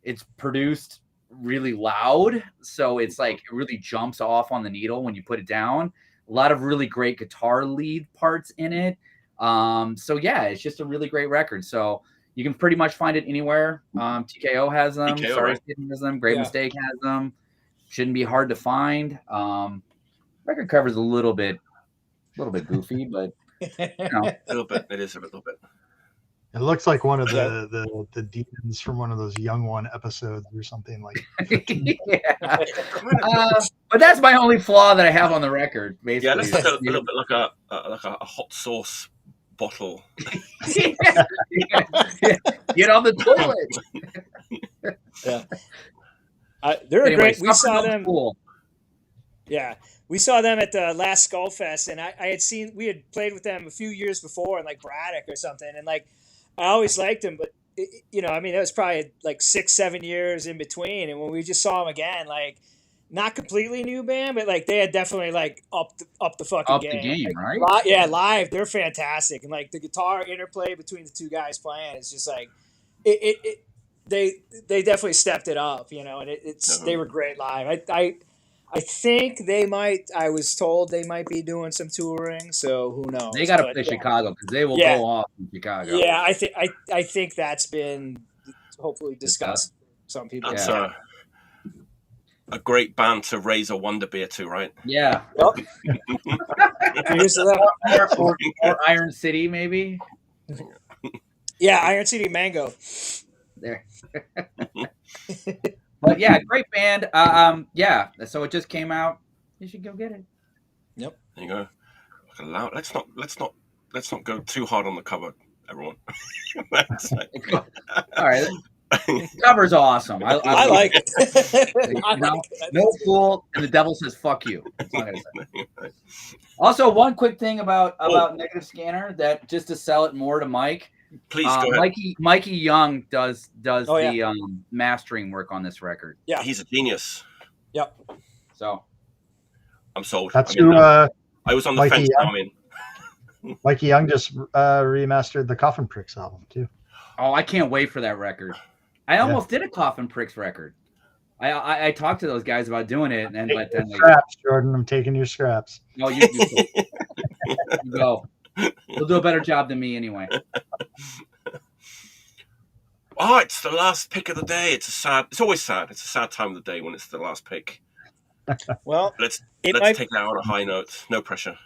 it's produced really loud, so it's like it really jumps off on the needle when you put it down. A lot of really great guitar lead parts in it. So yeah, it's just a really great record. So you can pretty much find it anywhere. TKO has them. Sorry, has them. Great Mistake has them. Shouldn't be hard to find. Record cover's a little bit goofy, but a little bit. It is a little bit. It looks like one of the demons from one of those Young One episodes or something like. Yeah. But that's my only flaw that I have on the record. Basically, yeah, that's like a little bit like a hot sauce bottle. Get on the toilet. They're Anyway, great. We saw Summer them. Cool. Yeah, we saw them at the last Skull Fest, and we had played with them a few years before in like Braddock or something, and like I always liked them, but I mean, that was probably like 6-7 years in between, and when we just saw them again, like not completely new band, but like they had definitely like up the fucking game. Right? Live, they're fantastic, and like the guitar interplay between the two guys playing is just like they definitely stepped it up, and they were great live. I think they might. I was told they might be doing some touring, so who knows? They got to play Chicago because they will go off in Chicago. Yeah, I think that's been hopefully discussed. Some people. That's a great band to raise a Wonder Beer to, right? Yeah. Yep. or Iron City, maybe. Yeah, Iron City Mango. There. But yeah, great band. Yeah. So it just came out. You should go get it. Yep. There you go. Let's not go too hard on the cover, everyone. All right. The cover's awesome. I like it. No fool, and the devil says "fuck you." That's all I gotta say. Also, one quick thing about Negative Scanner, that just to sell it more to Mike. Please go ahead. Mikey Young does the mastering work on this record. Yeah, he's a genius. Yep. So I'm sold. That's who. I was on the fence. Mikey Young just remastered the Coffin Pricks album too. Oh, I can't wait for that record. I almost did a Coffin Pricks record. I talked to those guys about doing it, but then scraps, Jordan. I'm taking your scraps. No, you go. You'll do a better job than me anyway. Oh, it's the last pick of the day. It's always sad. It's a sad time of the day when it's the last pick. Well, let's take that on a high note. No pressure.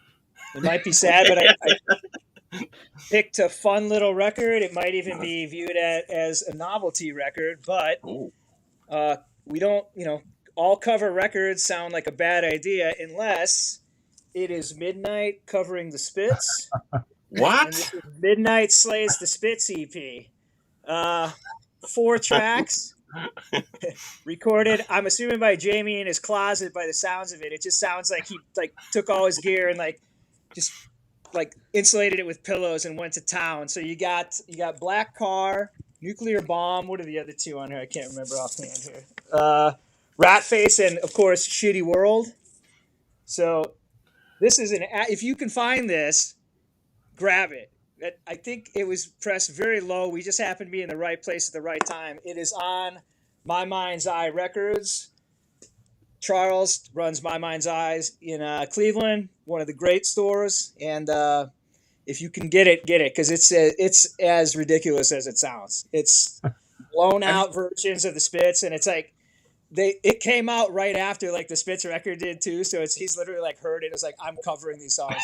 It might be sad, but I picked a fun little record. It might even be viewed as a novelty record, but we don't, all cover records sound like a bad idea unless it is Midnight covering the Spits. What? Midnight Slays the Spits EP. 4 tracks. Recorded, I'm assuming by Jamie in his closet by the sounds of it. It just sounds like he took all his gear and just insulated it with pillows and went to town. So you got Black Car, Nuclear Bomb. What are the other two on here? I can't remember offhand here. Ratface and of course Shitty World. So this is if you can find this, grab it. I think it was pressed very low. We just happened to be in the right place at the right time. It is on My Mind's Eye Records. Charles runs My Mind's Eyes in Cleveland, one of the great stores. And if you can get it, because it's as ridiculous as it sounds. It's blown out versions of the Spits, and it's like it came out right after the Spits record did too. So he's literally heard it. It's like, I'm covering these songs.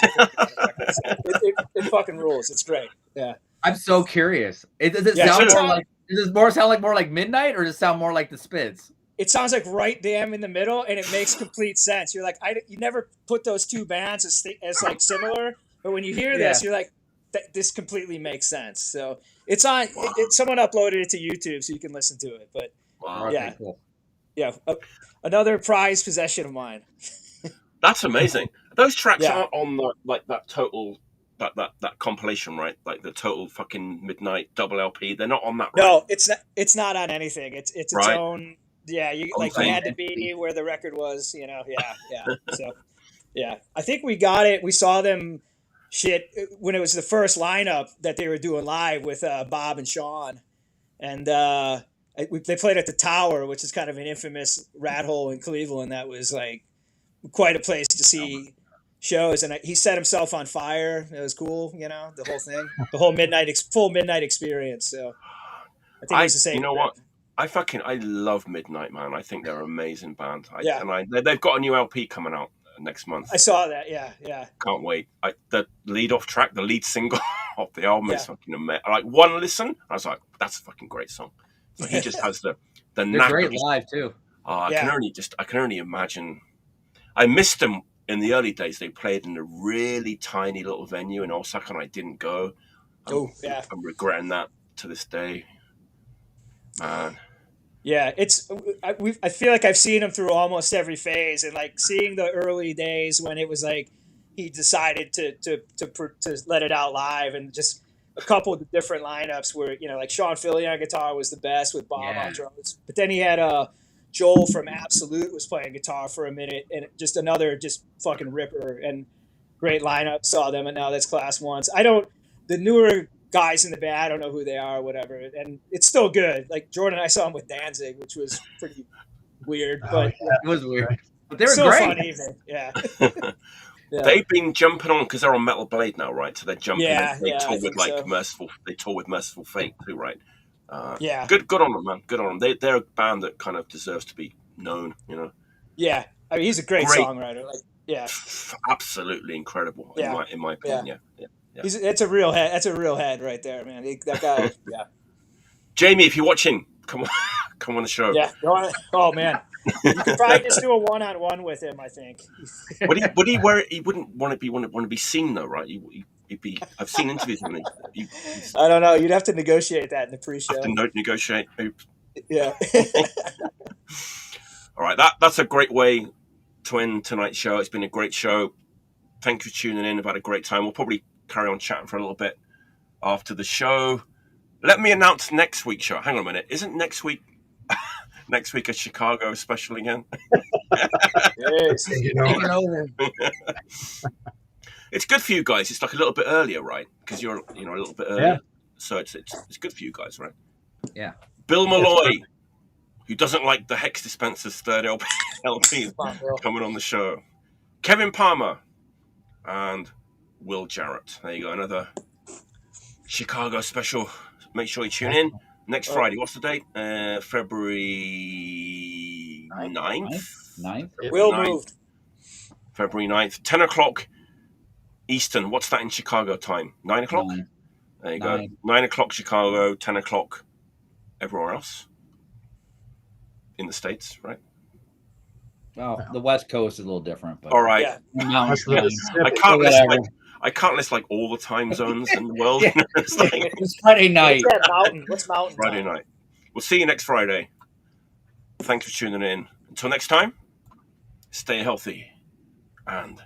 It fucking rules. It's great. Yeah. I'm so curious. Does it sound more like Midnight, or does it sound more like the Spits? It sounds like right damn in the middle, and it makes complete sense. You're like, you never put those two bands as similar, but when you hear this, you're like, this completely makes sense. So it's on. Wow. Someone uploaded it to YouTube, so you can listen to it. But wow, yeah, okay, cool. Yeah, another prized possession of mine. That's amazing. Those tracks aren't on that total. That compilation, right? Like the total fucking Midnight double LP. They're not on that. Right? No, it's not on anything. It's its own. Yeah, you had to be where the record was. Yeah. So yeah, I think we got it. We saw them when it was the first lineup that they were doing live with Bob and Sean, and they played at the Tower, which is kind of an infamous rat hole in Cleveland. That was quite a place to see shows, and he set himself on fire. It was cool, the whole thing, the whole full midnight experience. So I think it was the same. You know what? I love Midnight, man. I think they're an amazing band. They've got a new LP coming out next month. I saw that. Yeah. Can't wait. The lead single of the album is fucking amazing. One listen, I was like, that's a fucking great song. So he just has the They're great live too. I can only imagine. I missed them in the early days, they played in a really tiny little venue in Osaka, and I didn't go. Oh, yeah. I'm regretting that to this day, man. Yeah, I feel like I've seen him through almost every phase, and like seeing the early days when it was like he decided to let it out live, and just a couple of the different lineups where, you know, like Sean Philly on guitar was the best with Bob on drums, but then he had Joel from Absolute was playing guitar for a minute, and just another just fucking ripper and great lineup. Saw them, and now that's Class Ones. The newer guys in the band, I don't know who they are or whatever, and it's still good. Like Jordan and I saw him with Danzig, which was pretty weird, but It was weird. But they were still great. fun evening. Yeah. Yeah. They've been jumping on because they're on Metal Blade now, right? So they're jumping. Yeah, They yeah, tour I with think like so. Merciful. They tour with Merciful Fate too, right? Yeah. Good on them, man. Good on them. They're a band that kind of deserves to be known, you know. Yeah. I mean, he's a great songwriter. Like, yeah. Absolutely incredible. Yeah. In my opinion. Yeah. That's a real head. That's a real head right there, man. That guy. Yeah. Jamie, if you're watching, come on the show. Yeah. Oh man. You could probably just do a one-on-one with him, I think. Would he wouldn't want to be seen though, right? He'd be. I've seen interviews with him. I don't know. You'd have to negotiate that in the pre-show. Have to negotiate. Yeah. All right, that's a great way to end tonight's show. It's been a great show. Thank you for tuning in. I've had a great time. We'll probably carry on chatting for a little bit after the show. Let me announce next week's show. Hang on a minute. Isn't next week a Chicago special again? Yes. It's good for you guys. It's like a little bit earlier, right? Because you're a little bit earlier. Yeah. So it's good for you guys, right? Yeah. Bill Malloy, who doesn't like the Hex Dispensers third LP coming on the show. Kevin Palmer and Will Jarrett. There you go. Another Chicago special. Make sure you tune in. Next Friday. What's the date? February 9th? Will moved. February 9th. 10 o'clock Eastern. What's that in Chicago time? 9 o'clock? 9. There you go. 9 o'clock Chicago, 10 o'clock everywhere else in the States, right? Well, the West Coast is a little different. But all right. Yeah. I can't list like all the time zones in the world. It's Friday night. What's mountain Friday time? night. We'll see you next Friday. Thanks for tuning in. Until next time, stay healthy and